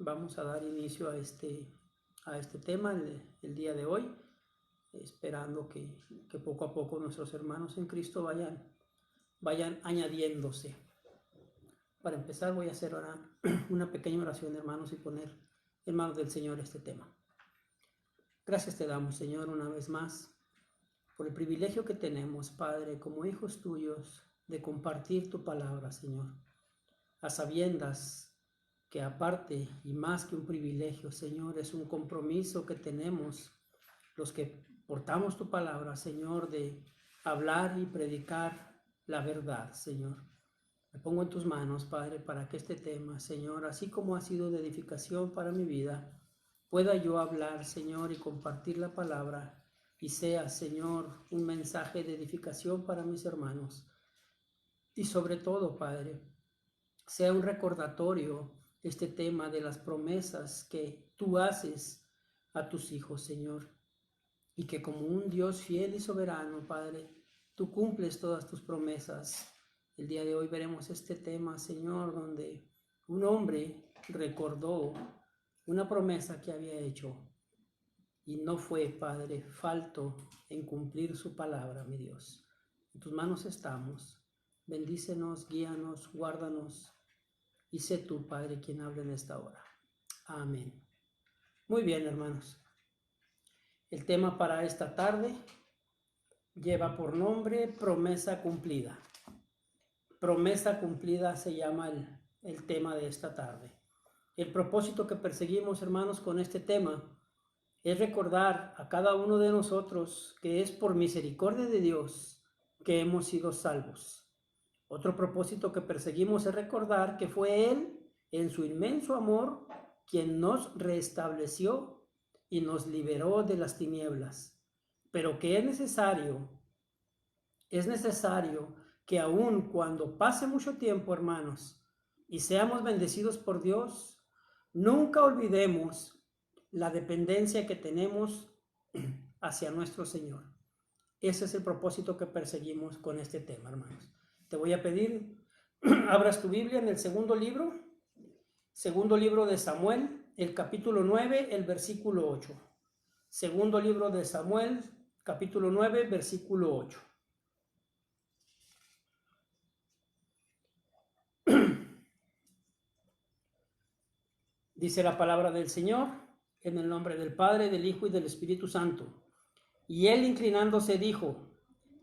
vamos a dar inicio a este tema el día de hoy, esperando que poco a poco nuestros hermanos en Cristo vayan añadiéndose. Para empezar voy a hacer ahora una pequeña oración, hermanos, y poner en manos del Señor este tema. Gracias te damos, Señor, una vez más, por el privilegio que tenemos, Padre, como hijos tuyos, de compartir tu palabra, Señor, a sabiendas que aparte y más que un privilegio, Señor, es un compromiso que tenemos los que portamos tu palabra, Señor, de hablar y predicar la verdad, Señor. Me pongo en tus manos, Padre, para que este tema, Señor, así como ha sido de edificación para mi vida, pueda yo hablar, Señor, y compartir la palabra y sea, Señor, un mensaje de edificación para mis hermanos. Y sobre todo, Padre, sea un recordatorio este tema de las promesas que tú haces a tus hijos, Señor. Y que como un Dios fiel y soberano, Padre, tú cumples todas tus promesas. El día de hoy veremos este tema, Señor, donde un hombre recordó una promesa que había hecho y no fue, Padre, falto en cumplir su palabra, mi Dios. En tus manos estamos. Bendícenos, guíanos, guárdanos y sé tú, Padre, quien hable en esta hora. Amén. Muy bien, hermanos. El tema para esta tarde lleva por nombre promesa cumplida. Promesa cumplida se llama el tema de esta tarde. El propósito que perseguimos, hermanos, con este tema es recordar a cada uno de nosotros que es por misericordia de Dios que hemos sido salvos. Otro propósito que perseguimos es recordar que fue Él, en su inmenso amor, quien nos restableció y nos liberó de las tinieblas. Pero que es necesario que aun cuando pase mucho tiempo, hermanos, y seamos bendecidos por Dios, nunca olvidemos la dependencia que tenemos hacia nuestro Señor. Ese es el propósito que perseguimos con este tema, hermanos. Te voy a pedir, abras tu Biblia en el segundo libro de Samuel, el capítulo 9, el versículo 8. Segundo libro de Samuel, capítulo 9, versículo 8. Dice la palabra del Señor, en el nombre del Padre, del Hijo y del Espíritu Santo. Y él inclinándose dijo,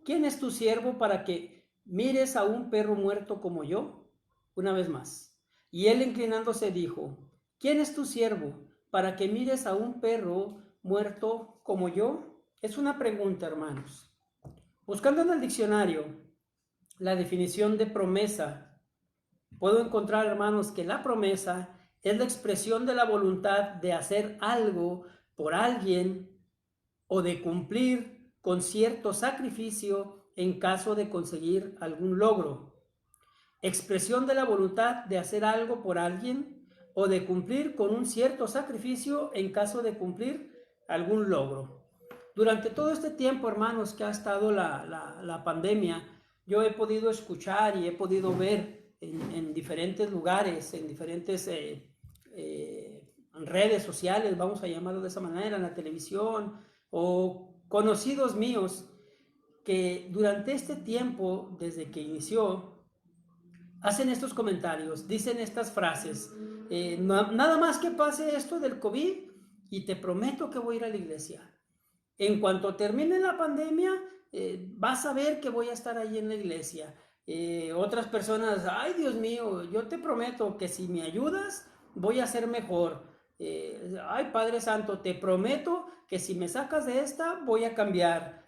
¿quién es tu siervo para que mires a un perro muerto como yo? Una vez más. Y él inclinándose dijo, ¿quién es tu siervo para que mires a un perro muerto como yo? Es una pregunta, hermanos. Buscando en el diccionario la definición de promesa, puedo encontrar, hermanos, que la promesa es la expresión de la voluntad de hacer algo por alguien o de cumplir con cierto sacrificio en caso de conseguir algún logro. Expresión de la voluntad de hacer algo por alguien o de cumplir con un cierto sacrificio en caso de cumplir algún logro. Durante todo este tiempo, hermanos, que ha estado la pandemia, yo he podido escuchar y he podido ver en diferentes lugares, en diferentes redes sociales, vamos a llamarlo de esa manera, en la televisión, o conocidos míos, que durante este tiempo, desde que inició, hacen estos comentarios, dicen estas frases, nada más que pase esto del COVID y te prometo que voy a ir a la iglesia. En cuanto termine la pandemia, vas a ver que voy a estar ahí en la iglesia. Otras personas, ay Dios mío, yo te prometo que si me ayudas, voy a ser mejor. Ay Padre Santo, te prometo que si me sacas de esta, voy a cambiar.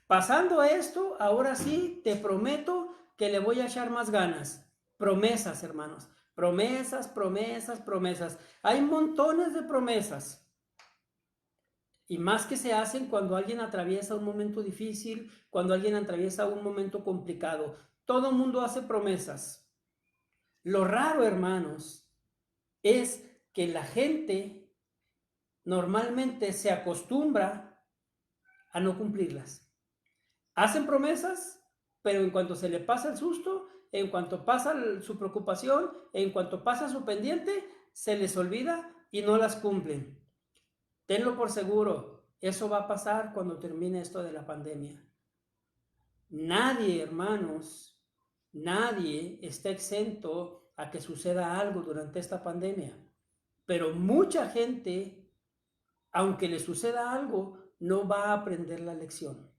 Pasando esto, ahora sí, te prometo que le voy a echar más ganas. Promesas, hermanos. Promesas, promesas, promesas. Hay montones de promesas. Y más que se hacen cuando alguien atraviesa un momento difícil, cuando alguien atraviesa un momento complicado. Todo el mundo hace promesas. Lo raro, hermanos, es que la gente normalmente se acostumbra a no cumplirlas. Hacen promesas, pero en cuanto se le pasa el susto, en cuanto pasa su preocupación, en cuanto pasa su pendiente, se les olvida y no las cumplen. Tenlo por seguro, eso va a pasar cuando termine esto de la pandemia. Nadie, hermanos, nadie está exento a que suceda algo durante esta pandemia. Pero mucha gente, aunque le suceda algo, no va a aprender la lección.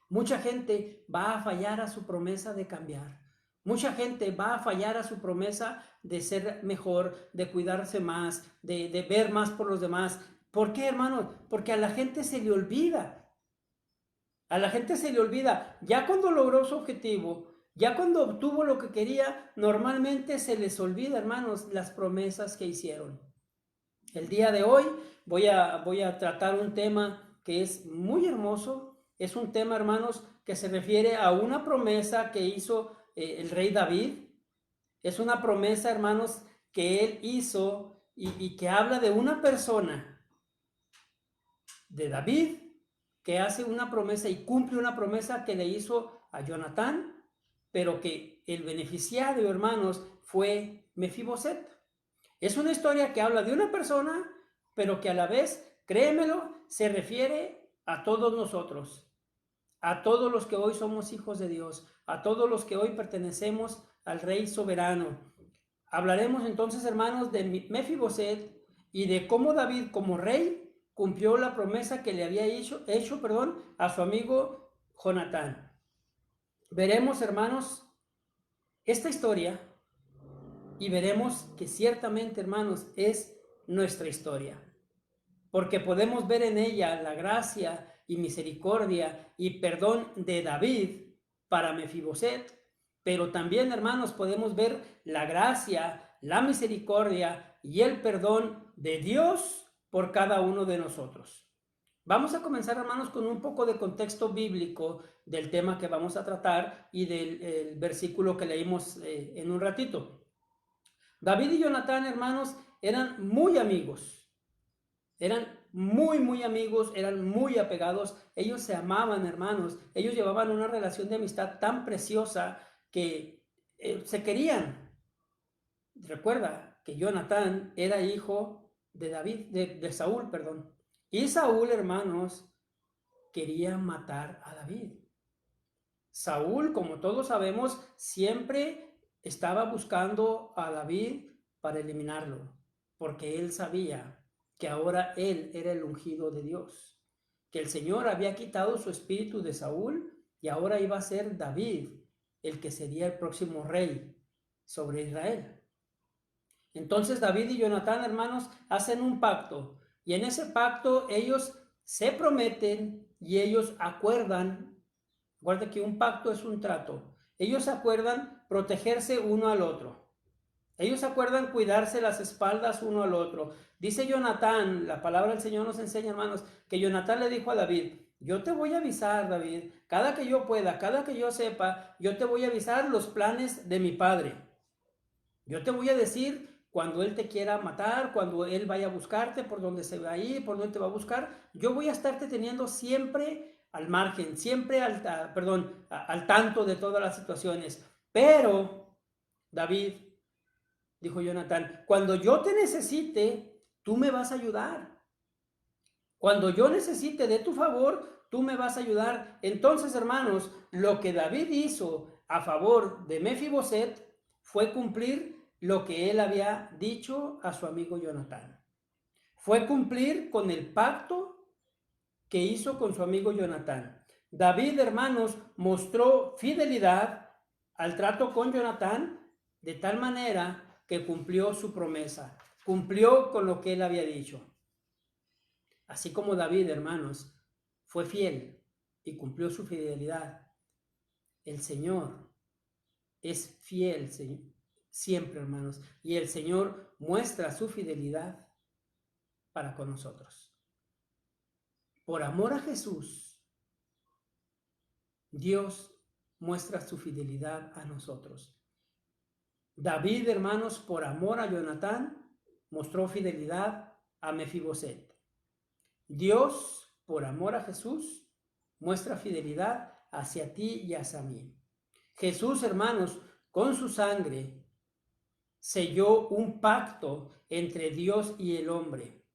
Mucha gente va a fallar a su promesa de cambiar. Mucha gente va a fallar a su promesa de ser mejor, de cuidarse más, de ver más por los demás. ¿Por qué, hermanos? Porque a la gente se le olvida. A la gente se le olvida. Ya cuando logró su objetivo, ya cuando obtuvo lo que quería, normalmente se les olvida, hermanos, las promesas que hicieron. El día de hoy voy a tratar un tema que es muy hermoso. Es un tema, hermanos, que se refiere a una promesa que hizo el rey David. Es una promesa, hermanos, que él hizo y que habla de una persona, de David, que hace una promesa y cumple una promesa que le hizo a Jonatán, pero que el beneficiario, hermanos, fue Mefiboset. Es una historia que habla de una persona, pero que a la vez, créemelo, se refiere a todos nosotros, a todos los que hoy somos hijos de Dios, a todos los que hoy pertenecemos al Rey soberano. Hablaremos entonces, hermanos, de Mefiboset y de cómo David, como rey, cumplió la promesa que le había hecho a su amigo Jonatán. Veremos, hermanos, esta historia y veremos que ciertamente, hermanos, es nuestra historia, porque podemos ver en ella la gracia y misericordia y perdón de David para Mefiboset, pero también, hermanos, podemos ver la gracia, la misericordia y el perdón de Dios por cada uno de nosotros. Vamos a comenzar, hermanos, con un poco de contexto bíblico del tema que vamos a tratar y del versículo que leímos en un ratito. David y Jonatán, hermanos, eran muy amigos, eran muy amigos, eran muy apegados, ellos se amaban, hermanos, ellos llevaban una relación de amistad tan preciosa que se querían. Recuerda que Jonatán era hijo de David, de Saúl, perdón, y Saúl, hermanos, quería matar a David. Saúl, como todos sabemos, siempre estaba buscando a David para eliminarlo, porque él sabía que ahora él era el ungido de Dios, que el Señor había quitado su espíritu de Saúl y ahora iba a ser David el que sería el próximo rey sobre Israel. Entonces David y Jonatán, hermanos, hacen un pacto y en ese pacto ellos se prometen y ellos acuerdan. Recuerda que un pacto es un trato. Ellos acuerdan protegerse uno al otro. Ellos acuerdan cuidarse las espaldas uno al otro. Dice Jonatán, la palabra del Señor nos enseña, hermanos, que Jonatán le dijo a David: yo te voy a avisar, David, cada que yo pueda, cada que yo sepa, yo te voy a avisar los planes de mi padre. Yo te voy a decir cuando él te quiera matar, cuando él vaya a buscarte, por donde se va a ir, por donde te va a buscar. Yo voy a estarte teniendo siempre al margen, siempre al tanto de todas las situaciones. Pero, David, dijo Jonatán, cuando yo te necesite, tú me vas a ayudar. Cuando yo necesite de tu favor, tú me vas a ayudar. Entonces, hermanos, lo que David hizo a favor de Mefiboset fue cumplir lo que él había dicho a su amigo Jonatán. Fue cumplir con el pacto que hizo con su amigo Jonatán. David, hermanos, mostró fidelidad al trato con Jonatán de tal manera que cumplió su promesa, cumplió con lo que él había dicho. Así como David, hermanos, fue fiel y cumplió su fidelidad, el Señor es fiel siempre, hermanos, y el Señor muestra su fidelidad para con nosotros. Por amor a Jesús, Dios muestra su fidelidad a nosotros. David, hermanos, por amor a Jonatán, mostró fidelidad a Mefiboset. Dios, por amor a Jesús, muestra fidelidad hacia ti y hacia mí. Jesús, hermanos, con su sangre, selló un pacto entre Dios y el hombre.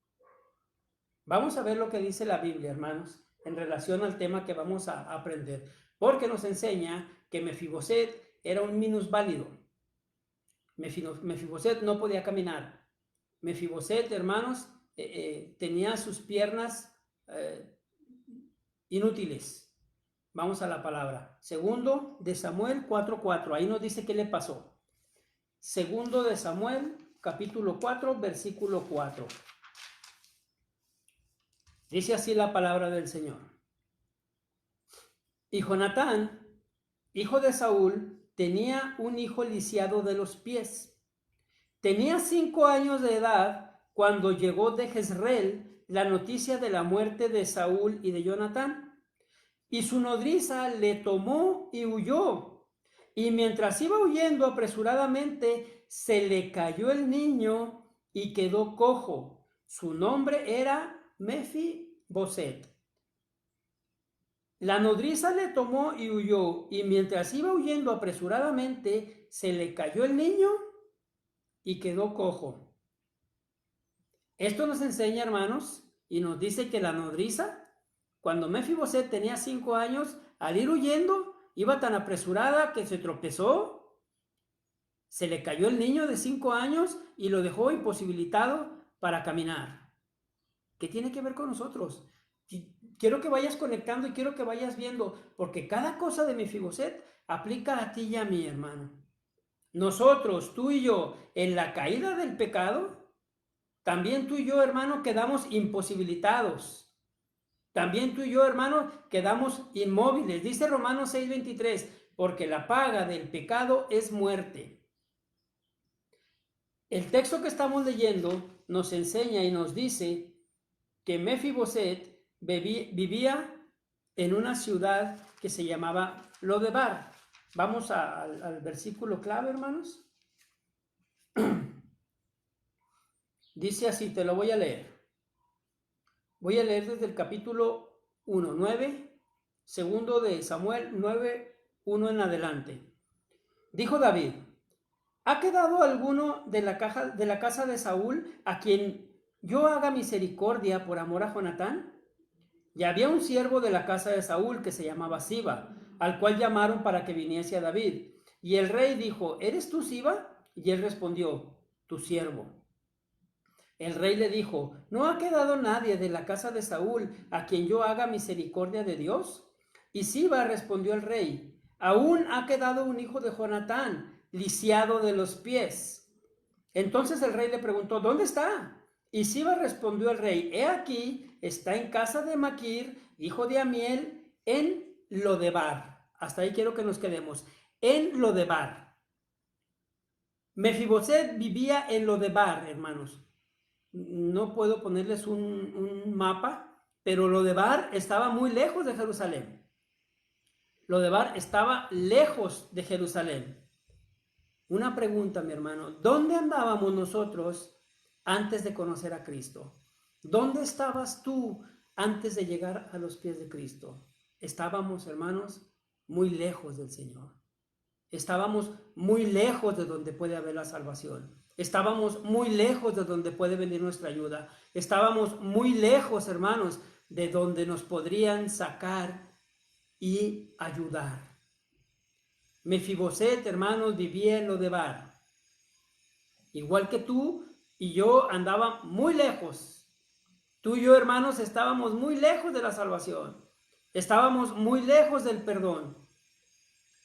Vamos a ver lo que dice la Biblia, hermanos, en relación al tema que vamos a aprender, porque nos enseña que Mefiboset era un minusválido. Mefiboset no podía caminar. Mefiboset, hermanos, tenía sus piernas inútiles. Vamos a la palabra. Segundo de Samuel 4:4. Ahí nos dice qué le pasó. Segundo de Samuel, capítulo 4, versículo 4. Dice así la palabra del Señor. Y Jonatán, hijo de Saúl, tenía un hijo lisiado de los pies. Tenía 5 años de edad cuando llegó de Jezreel la noticia de la muerte de Saúl y de Jonatán. Y su nodriza le tomó y huyó. Y mientras iba huyendo apresuradamente, se le cayó el niño y quedó cojo. Su nombre era Mefiboset. La nodriza le tomó y huyó, y mientras iba huyendo apresuradamente, se le cayó el niño y quedó cojo. Esto nos enseña, hermanos, y nos dice que la nodriza, cuando Mefiboset tenía 5 años, al ir huyendo, iba tan apresurada que se tropezó, se le cayó el niño de 5 años y lo dejó imposibilitado para caminar. ¿Qué tiene que ver con nosotros? Quiero que vayas conectando y quiero que vayas viendo, porque cada cosa de Mefiboset aplica a ti y a mí, hermano. Nosotros, tú y yo, en la caída del pecado, también tú y yo, hermano, quedamos imposibilitados. También tú y yo, hermano, quedamos inmóviles. Dice Romanos 6:23, porque la paga del pecado es muerte. El texto que estamos leyendo nos enseña y nos dice que Mefiboset vivía en una ciudad que se llamaba Lodebar. Vamos al versículo clave, hermanos. Dice así, te lo voy a leer. Voy a leer desde el capítulo 1, 9, segundo de Samuel 9, 1 en adelante. Dijo David, ¿ha quedado alguno de la casa de Saúl a quien yo haga misericordia por amor a Jonatán? Y había un siervo de la casa de Saúl que se llamaba Siba, al cual llamaron para que viniese a David. Y el rey dijo, ¿eres tú Siba? Y él respondió, tu siervo. El rey le dijo, ¿no ha quedado nadie de la casa de Saúl a quien yo haga misericordia de Dios? Y Siba respondió el rey, aún ha quedado un hijo de Jonatán, lisiado de los pies. Entonces el rey le preguntó, ¿dónde está? Y Siba respondió el rey, he aquí, está en casa de Maquir, hijo de Amiel, en Lodebar. Hasta ahí quiero que nos quedemos. En Lodebar. Mefiboset vivía en Lodebar, hermanos. No puedo ponerles un mapa, pero Lodebar estaba muy lejos de Jerusalén. Lodebar estaba lejos de Jerusalén. Una pregunta, mi hermano, ¿dónde andábamos nosotros antes de conocer a Cristo? ¿Dónde estabas tú antes de llegar a los pies de Cristo? Estábamos, hermanos, muy lejos del Señor. Estábamos muy lejos de donde puede haber la salvación. Estábamos muy lejos de donde puede venir nuestra ayuda. Estábamos muy lejos, hermanos, de donde nos podrían sacar y ayudar. Mefiboset, hermanos, vivía en Lodebar. Igual que tú y yo andaba muy lejos. Tú y yo, hermanos, estábamos muy lejos de la salvación. Estábamos muy lejos del perdón.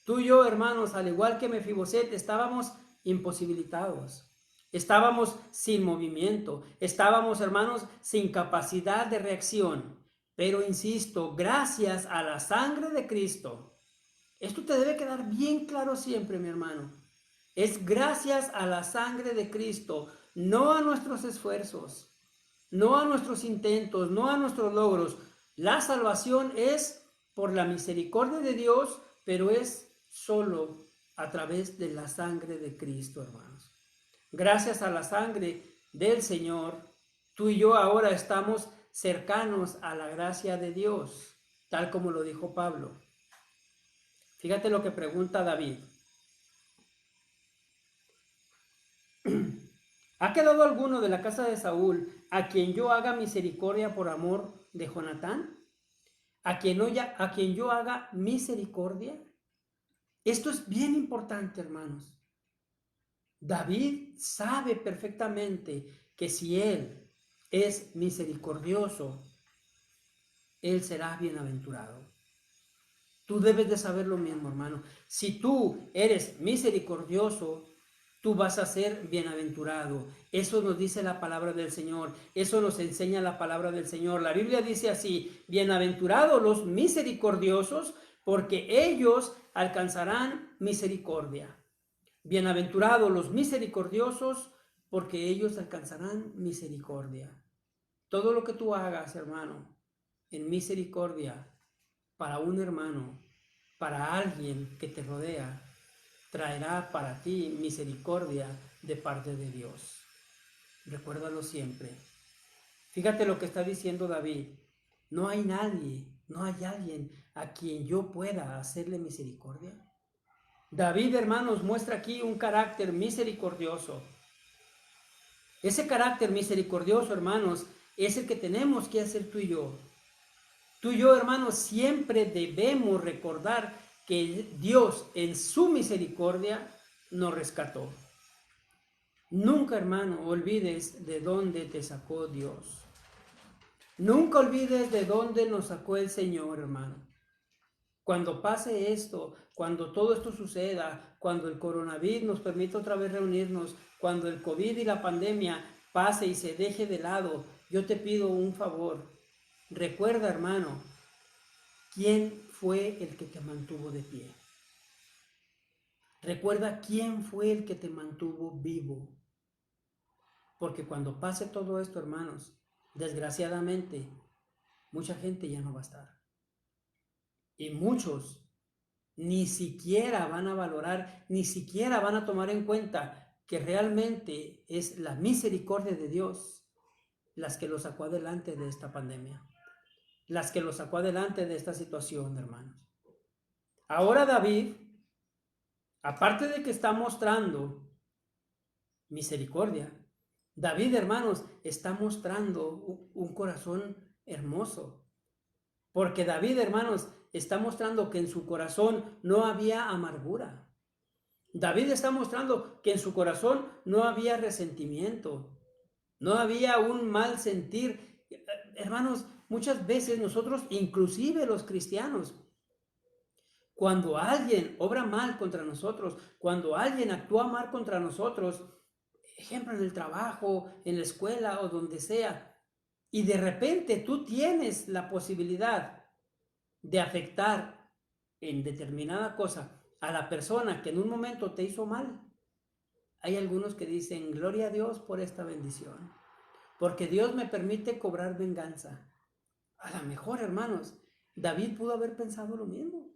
Tú y yo, hermanos, al igual que Mefiboset, estábamos imposibilitados. Estábamos sin movimiento. Estábamos, hermanos, sin capacidad de reacción. Pero insisto, gracias a la sangre de Cristo. Esto te debe quedar bien claro siempre, mi hermano. Es gracias a la sangre de Cristo, no a nuestros esfuerzos, no a nuestros intentos, no a nuestros logros. La salvación es por la misericordia de Dios, pero es solo a través de la sangre de Cristo, hermanos. Gracias a la sangre del Señor, tú y yo ahora estamos cercanos a la gracia de Dios, tal como lo dijo Pablo. Fíjate lo que pregunta David. ¿Ha quedado alguno de la casa de Saúl a quien yo haga misericordia por amor de Jonatán? ¿A quien yo haga misericordia? Esto es bien importante, hermanos. David sabe perfectamente que si él es misericordioso, él será bienaventurado. Tú debes de saber lo mismo, hermano. Si tú eres misericordioso, tú vas a ser bienaventurado. Eso nos dice la palabra del Señor. Eso nos enseña la palabra del Señor. La Biblia dice así: bienaventurados los misericordiosos, porque ellos alcanzarán misericordia. Bienaventurados los misericordiosos, porque ellos alcanzarán misericordia. Todo lo que tú hagas, hermano, en misericordia, para un hermano, para alguien que te rodea, traerá para ti misericordia de parte de Dios. Recuérdalo siempre. Fíjate lo que está diciendo David. No hay nadie, no hay alguien a quien yo pueda hacerle misericordia. David, hermanos, muestra aquí un carácter misericordioso. Ese carácter misericordioso, hermanos, es el que tenemos que hacer tú y yo. Tú y yo, hermanos, siempre debemos recordar que Dios en su misericordia nos rescató. Nunca, hermano, olvides de dónde te sacó Dios. Nunca olvides de dónde nos sacó el Señor, hermano. Cuando pase esto, cuando todo esto suceda, cuando el coronavirus nos permita otra vez reunirnos, cuando el COVID y la pandemia pase y se deje de lado, yo te pido un favor. Recuerda, hermano, quién fue el que te mantuvo de pie. Recuerda quién fue el que te mantuvo vivo. Porque cuando pase todo esto, hermanos, desgraciadamente, mucha gente ya no va a estar. Y muchos ni siquiera van a valorar, ni siquiera van a tomar en cuenta que realmente es la misericordia de Dios las que los sacó adelante de esta pandemia, las que los sacó adelante de esta situación, hermanos. Ahora David, aparte de que está mostrando misericordia, David, hermanos, está mostrando un corazón hermoso. Porque David, hermanos, está mostrando que en su corazón no había amargura. David está mostrando que en su corazón no había resentimiento, no había un mal sentir. Hermanos, muchas veces nosotros, inclusive los cristianos, cuando alguien obra mal contra nosotros, cuando alguien actúa mal contra nosotros, ejemplo en el trabajo, en la escuela o donde sea, y de repente tú tienes la posibilidad de afectar en determinada cosa a la persona que en un momento te hizo mal, hay algunos que dicen, gloria a Dios por esta bendición, porque Dios me permite cobrar venganza. A lo mejor, hermanos, David pudo haber pensado lo mismo.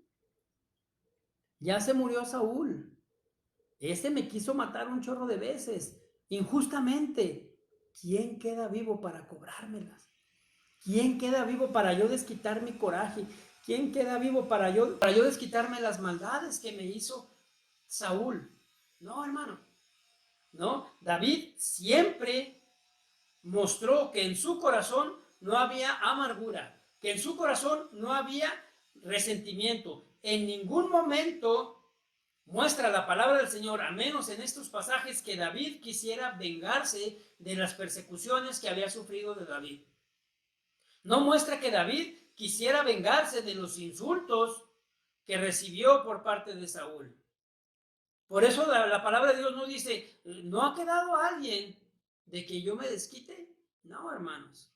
Ya se murió Saúl. Este me quiso matar un chorro de veces, injustamente. ¿Quién queda vivo para cobrármelas? ¿Quién queda vivo para yo desquitar mi coraje? ¿Quién queda vivo para yo desquitarme las maldades que me hizo Saúl? No, hermano. No, David siempre mostró que en su corazón no había amargura, que en su corazón no había resentimiento. En ningún momento muestra la palabra del Señor, a menos en estos pasajes, que David quisiera vengarse de las persecuciones que había sufrido de David. No muestra que David quisiera vengarse de los insultos que recibió por parte de Saúl. Por eso la palabra de Dios no dice, ¿no ha quedado alguien de que yo me desquite? No, hermanos.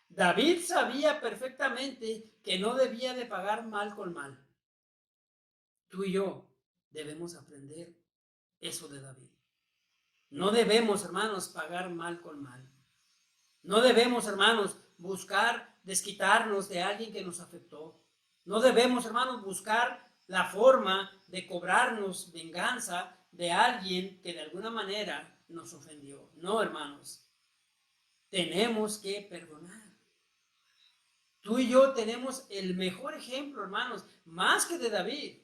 David sabía perfectamente que no debía de pagar mal con mal. Tú y yo debemos aprender eso de David. No debemos, hermanos, pagar mal con mal. No debemos, hermanos, buscar desquitarnos de alguien que nos afectó. No debemos, hermanos, buscar la forma de cobrarnos venganza de alguien que de alguna manera nos ofendió. No, hermanos. Tenemos que perdonar. Tú y yo tenemos el mejor ejemplo, hermanos, más que de David.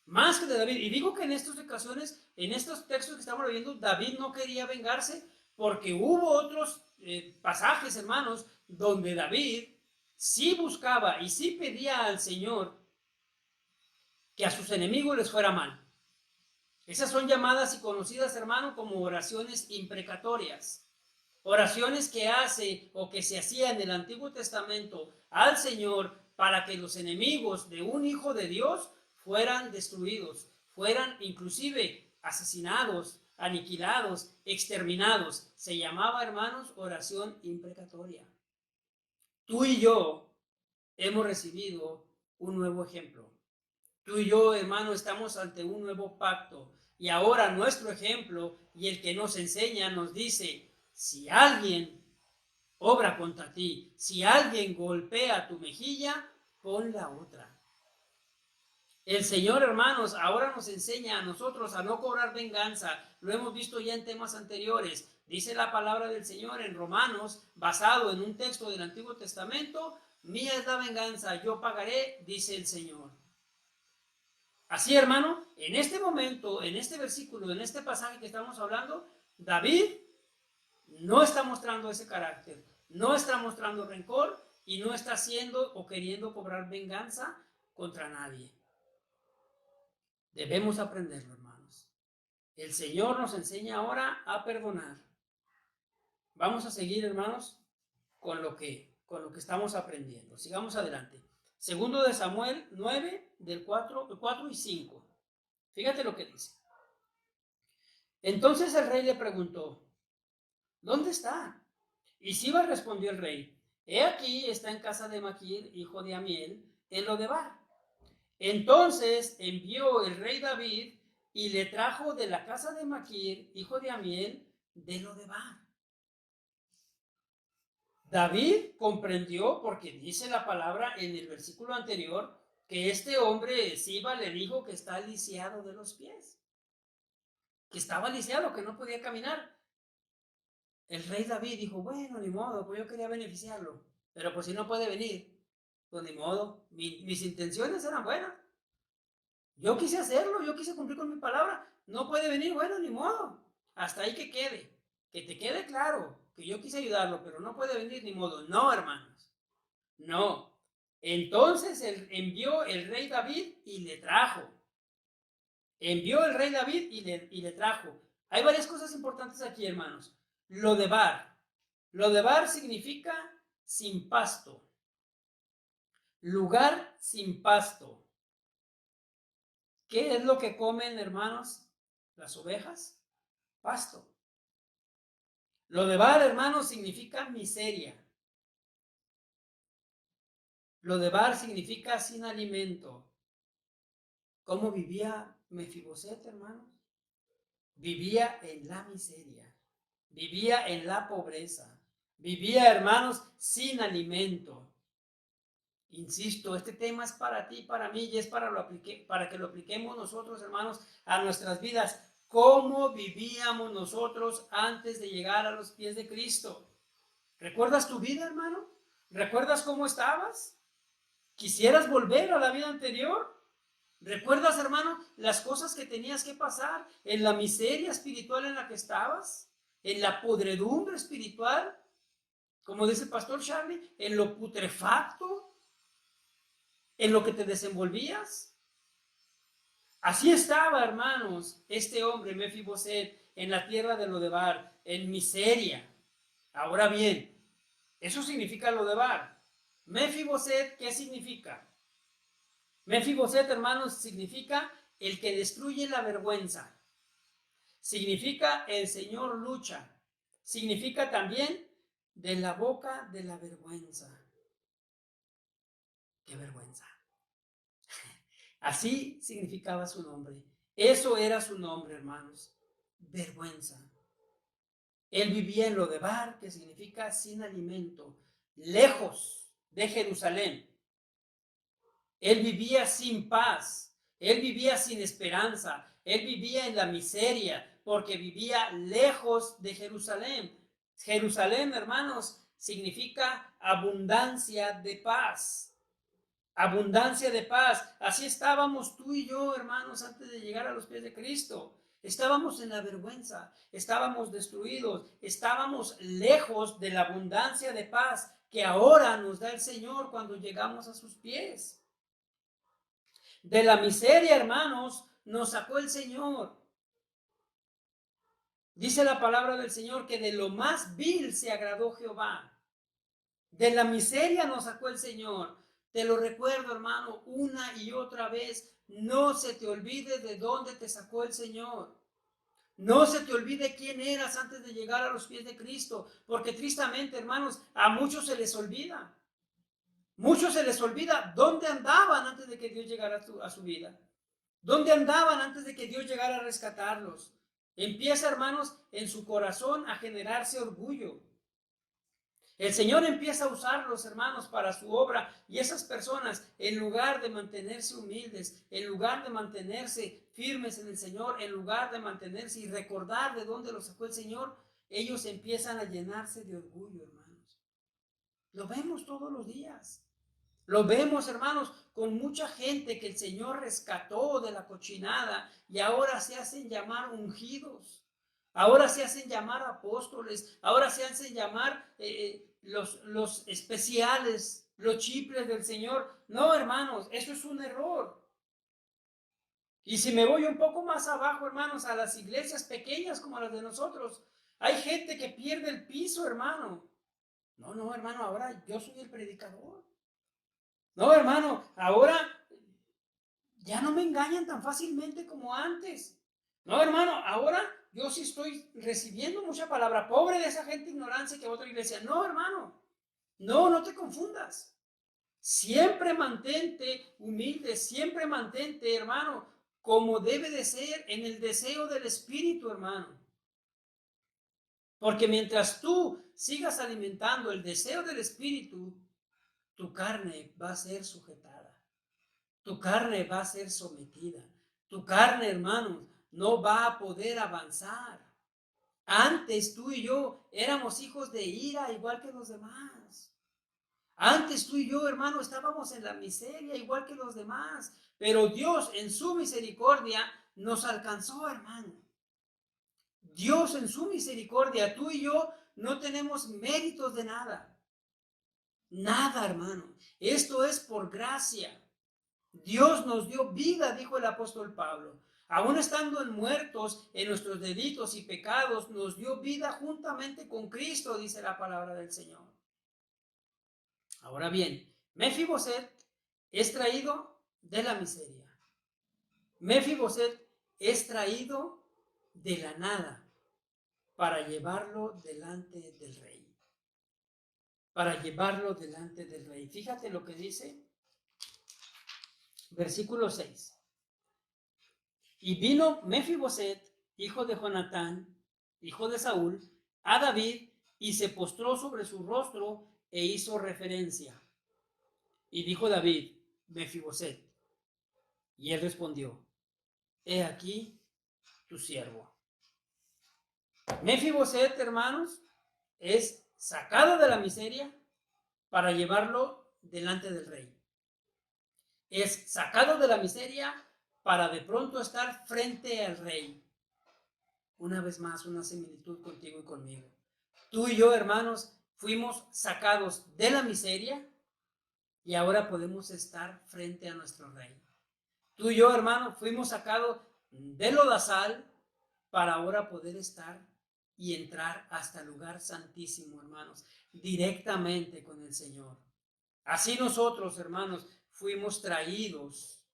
Más que de David. Y digo que en estas ocasiones, en estos textos que estamos leyendo, David no quería vengarse porque hubo otros pasajes, hermanos, donde David sí buscaba y sí pedía al Señor que a sus enemigos les fuera mal. Esas son llamadas y conocidas, hermano, como oraciones imprecatorias. Oraciones que hace o que se hacía en el Antiguo Testamento al Señor para que los enemigos de un hijo de Dios fueran destruidos, fueran inclusive asesinados, aniquilados, exterminados. Se llamaba, hermanos, oración imprecatoria. Tú y yo hemos recibido un nuevo ejemplo. Tú y yo, hermano, estamos ante un nuevo pacto. Y ahora nuestro ejemplo y el que nos enseña nos dice, si alguien obra contra ti, si alguien golpea tu mejilla, pon la otra. El Señor, hermanos, ahora nos enseña a nosotros a no cobrar venganza. Lo hemos visto ya en temas anteriores. Dice la palabra del Señor en Romanos, basado en un texto del Antiguo Testamento, mía es la venganza, yo pagaré, dice el Señor. Así, hermano, en este momento, en este versículo, en este pasaje que estamos hablando, David no está mostrando ese carácter, no está mostrando rencor y no está haciendo o queriendo cobrar venganza contra nadie. Debemos aprenderlo, hermanos. El Señor nos enseña ahora a perdonar. Vamos a seguir, hermanos, con lo que estamos aprendiendo. Sigamos adelante. Segundo de Samuel 9, del 4 y 5. Fíjate lo que dice. Entonces el rey le preguntó, ¿dónde está? Y Siba respondió el rey, he aquí está en casa de Maquir, hijo de Amiel, en Lodebar. Entonces envió el rey David y le trajo de la casa de Maquir, hijo de Amiel, de Lodebar. David comprendió, porque dice la palabra en el versículo anterior, que este hombre Siba le dijo que está lisiado de los pies, que estaba lisiado, que no podía caminar. El rey David dijo, bueno, ni modo, pues yo quería beneficiarlo, pero pues si no puede venir, pues ni modo, mis intenciones eran buenas. Yo quise hacerlo, yo quise cumplir con mi palabra, no puede venir, bueno, ni modo, hasta ahí que te quede claro que yo quise ayudarlo, pero no puede venir, ni modo. No, hermanos, no. Entonces envió el rey David y le trajo. Envió el rey David y le trajo. Hay varias cosas importantes aquí, hermanos. Lodebar. Lodebar significa sin pasto. Lugar sin pasto. ¿Qué es lo que comen, hermanos, las ovejas? Pasto. Lodebar, hermanos, significa miseria. Lodebar significa sin alimento. ¿Cómo vivía Mefiboset, hermanos? Vivía en la miseria. Vivía en la pobreza. Vivía, hermanos, sin alimento. Insisto, este tema es para ti, para mí, y es para que lo apliquemos nosotros, hermanos, a nuestras vidas. ¿Cómo vivíamos nosotros antes de llegar a los pies de Cristo? ¿Recuerdas tu vida, hermano? ¿Recuerdas cómo estabas? ¿Quisieras volver a la vida anterior? ¿Recuerdas, hermano, las cosas que tenías que pasar en la miseria espiritual en la que estabas? ¿En la podredumbre espiritual? Como dice el pastor Charlie, en lo putrefacto, en lo que te desenvolvías. Así estaba, hermanos, este hombre, Mefiboset, en la tierra de Lodebar, en miseria. Ahora bien, eso significa Lodebar. Mefiboset, ¿qué significa? Mefiboset, hermanos, significa el que destruye la vergüenza. Significa el Señor lucha. Significa también de la boca de la vergüenza. ¡Qué vergüenza! Así significaba su nombre. Eso era su nombre, hermanos. Vergüenza. Él vivía en Lodebar, que significa sin alimento, lejos de Jerusalén. Él vivía sin paz, él vivía sin esperanza, él vivía en la miseria, porque vivía lejos de Jerusalén. Jerusalén, hermanos, significa abundancia de paz. abundancia de paz. Así estábamos tú y yo, hermanos, antes de llegar a los pies de Cristo. Estábamos en la vergüenza, estábamos destruidos, estábamos lejos de la abundancia de paz que ahora nos da el Señor cuando llegamos a sus pies. De la miseria, hermanos, nos sacó el Señor. Dice la palabra del Señor que de lo más vil se agradó Jehová. De la miseria nos sacó el Señor. Te lo recuerdo, hermano, una y otra vez. No se te olvide de dónde te sacó el Señor. No se te olvide quién eras antes de llegar a los pies de Cristo. Porque tristemente, hermanos, a muchos se les olvida. Muchos se les olvida dónde andaban antes de que Dios llegara a su vida. ¿Dónde andaban antes de que Dios llegara a rescatarlos? Empieza, hermanos, en su corazón a generarse orgullo. El Señor empieza a usarlos, hermanos, para su obra, y esas personas, en lugar de mantenerse humildes, en lugar de mantenerse firmes en el Señor, en lugar de mantenerse y recordar de dónde los sacó el Señor, ellos empiezan a llenarse de orgullo, hermanos. Lo vemos todos los días. Lo vemos, hermanos, con mucha gente que el Señor rescató de la cochinada y ahora se hacen llamar ungidos. Ahora se hacen llamar apóstoles. Ahora se hacen llamar los especiales, los chiples del Señor. No, hermanos, eso es un error. Y si me voy un poco más abajo, hermanos, a las iglesias pequeñas como las de nosotros, hay gente que pierde el piso, hermano. No, hermano, ahora yo soy el predicador. No, hermano, ahora ya no me engañan tan fácilmente como antes. No, hermano, ahora yo sí estoy recibiendo mucha palabra. Pobre de esa gente ignorancia que otra iglesia. No, hermano, no te confundas. Siempre mantente humilde, siempre mantente, hermano, como debe de ser en el deseo del Espíritu, hermano. Porque mientras tú sigas alimentando el deseo del Espíritu, tu carne va a ser sujetada. Tu carne va a ser sometida. Tu carne, hermanos, no va a poder avanzar. Antes tú y yo éramos hijos de ira igual que los demás. Antes tú y yo, hermano, estábamos en la miseria igual que los demás. Pero Dios en su misericordia nos alcanzó, hermano. Dios en su misericordia, tú y yo no tenemos méritos de nada. Nada, hermano. Esto es por gracia. Dios nos dio vida, dijo el apóstol Pablo. Aún estando muertos en nuestros delitos y pecados, nos dio vida juntamente con Cristo, dice la palabra del Señor. Ahora bien, Mefiboset es traído de la miseria. Mefiboset es traído de la nada para llevarlo delante del rey. Para llevarlo delante del rey. Fíjate lo que dice versículo 6. Y vino Mefiboset, hijo de Jonatán, hijo de Saúl, a David y se postró sobre su rostro e hizo referencia. Y dijo David, Mefiboset. Y él respondió, he aquí tu siervo. Mefiboset, hermanos, es sacado de la miseria para llevarlo delante del rey. Es sacado de la miseria para de pronto estar frente al rey. Una vez más, una similitud contigo y conmigo. Tú y yo, hermanos, fuimos sacados de la miseria y ahora podemos estar frente a nuestro rey. Tú y yo, hermano, fuimos sacados del lodazal para ahora poder estar y entrar hasta el lugar santísimo, hermanos, directamente con el Señor. Así nosotros, hermanos, fuimos traídos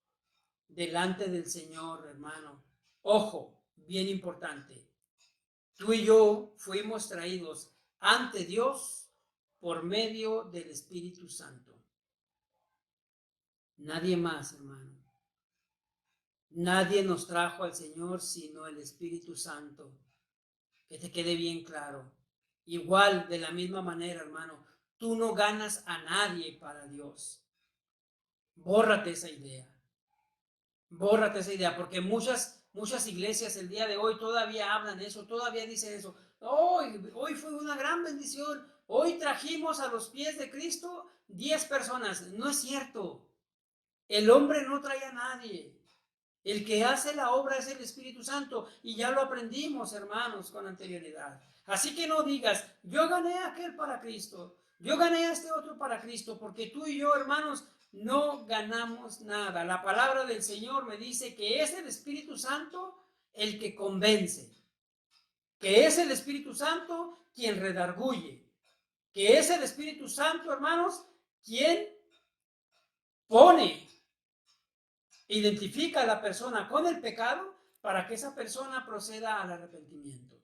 delante del Señor, hermano. Ojo, bien importante. Tú y yo fuimos traídos ante Dios por medio del Espíritu Santo. Nadie más, hermano. Nadie nos trajo al Señor sino el Espíritu Santo. Que te quede bien claro. Igual, de la misma manera, hermano, tú no ganas a nadie para Dios. Bórrate esa idea. Bórrate esa idea, porque muchas iglesias el día de hoy todavía hablan eso, todavía dicen eso. Hoy fue una gran bendición. Hoy trajimos a los pies de Cristo 10 personas. No es cierto. El hombre no trae a nadie. El que hace la obra es el Espíritu Santo, y ya lo aprendimos, hermanos, con anterioridad. Así que no digas, yo gané a aquel para Cristo, yo gané a este otro para Cristo, porque tú y yo, hermanos, no ganamos nada. La palabra del Señor me dice que es el Espíritu Santo el que convence, que es el Espíritu Santo quien redarguye, que es el Espíritu Santo, hermanos, quien pone, identifica a la persona con el pecado para que esa persona proceda al arrepentimiento.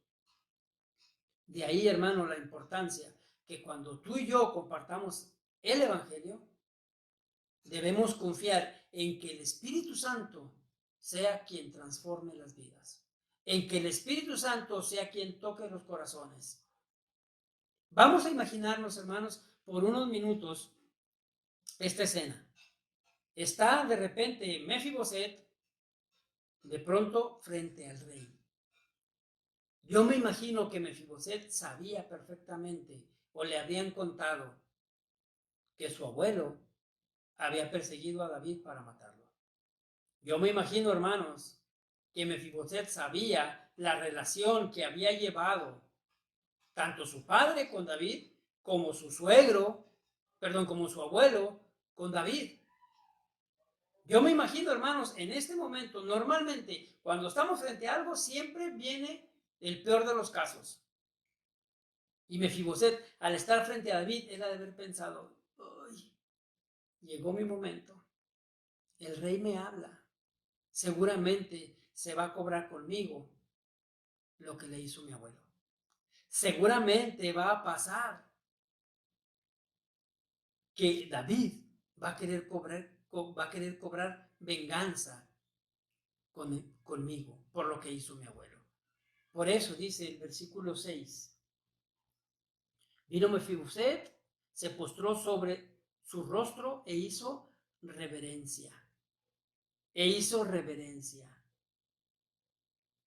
De ahí, hermano, la importancia que cuando tú y yo compartamos el Evangelio, debemos confiar en que el Espíritu Santo sea quien transforme las vidas, en que el Espíritu Santo sea quien toque los corazones. Vamos a imaginarnos, hermanos, por unos minutos esta escena. Está de repente Mefiboset de pronto frente al rey. Yo me imagino que Mefiboset sabía perfectamente, o le habían contado, que su abuelo había perseguido a David para matarlo. Yo me imagino, hermanos, que Mefiboset sabía la relación que había llevado tanto su padre con David, como su como su abuelo con David. Yo me imagino, hermanos, en este momento, normalmente, cuando estamos frente a algo, siempre viene el peor de los casos. Y Mefiboset, al estar frente a David, él ha de haber pensado, ¡ay! Llegó mi momento. El rey me habla. Seguramente se va a cobrar conmigo lo que le hizo mi abuelo. Seguramente va a pasar que David va a querer cobrar venganza conmigo por lo que hizo mi abuelo. Por eso dice el versículo 6. Vino Mefiboset, se postró sobre su rostro e hizo reverencia.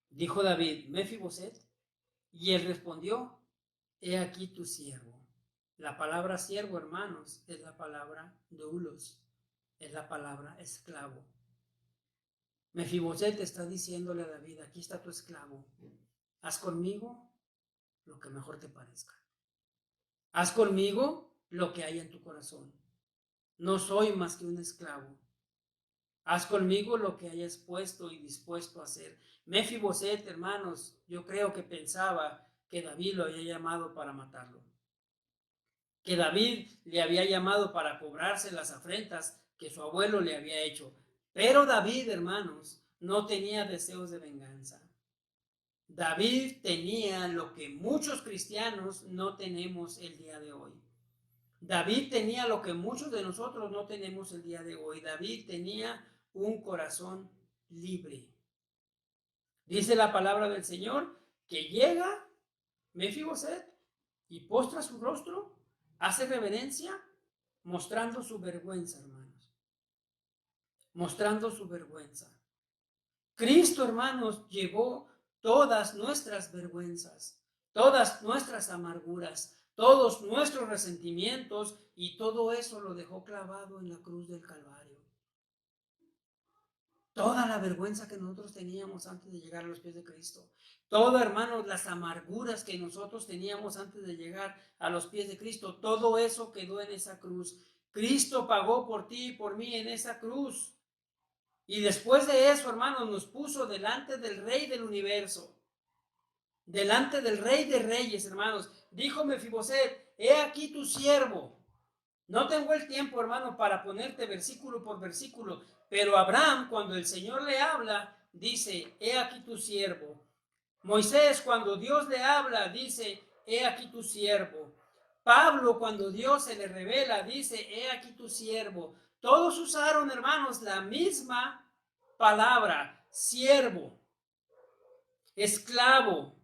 Dijo David, Mefiboset, y él respondió, he aquí tu siervo. La palabra siervo, hermanos, es la palabra doulos, es la palabra esclavo. Mefiboset está diciéndole a David, aquí está tu esclavo, haz conmigo lo que mejor te parezca. Haz conmigo lo que hay en tu corazón. No soy más que un esclavo. Haz conmigo lo que hayas puesto y dispuesto a hacer. Mefiboset, hermanos, yo creo que pensaba que David lo había llamado para matarlo, que David le había llamado para cobrarse las afrentas que su abuelo le había hecho. Pero David, hermanos, no tenía deseos de venganza. David tenía lo que muchos cristianos no tenemos el día de hoy. David tenía lo que muchos de nosotros no tenemos el día de hoy. David tenía un corazón libre. Dice la palabra del Señor que llega Mefiboset y postra su rostro, hace reverencia, mostrando su vergüenza, hermanos. Mostrando su vergüenza. Cristo, hermanos, llevó todas nuestras vergüenzas, todas nuestras amarguras, todos nuestros resentimientos, y todo eso lo dejó clavado en la cruz del Calvario. Toda la vergüenza que nosotros teníamos antes de llegar a los pies de Cristo. Todo, hermanos, las amarguras que nosotros teníamos antes de llegar a los pies de Cristo. Todo eso quedó en esa cruz. Cristo pagó por ti y por mí en esa cruz. Y después de eso, hermanos, nos puso delante del Rey del universo. Delante del Rey de Reyes, hermanos. Dijo Mefiboset, he aquí tu siervo. No tengo el tiempo, hermano, para ponerte versículo por versículo, pero Abraham, cuando el Señor le habla, dice, he aquí tu siervo. Moisés, cuando Dios le habla, dice, he aquí tu siervo. Pablo, cuando Dios se le revela, dice, he aquí tu siervo. Todos usaron, hermanos, la misma palabra, siervo, esclavo,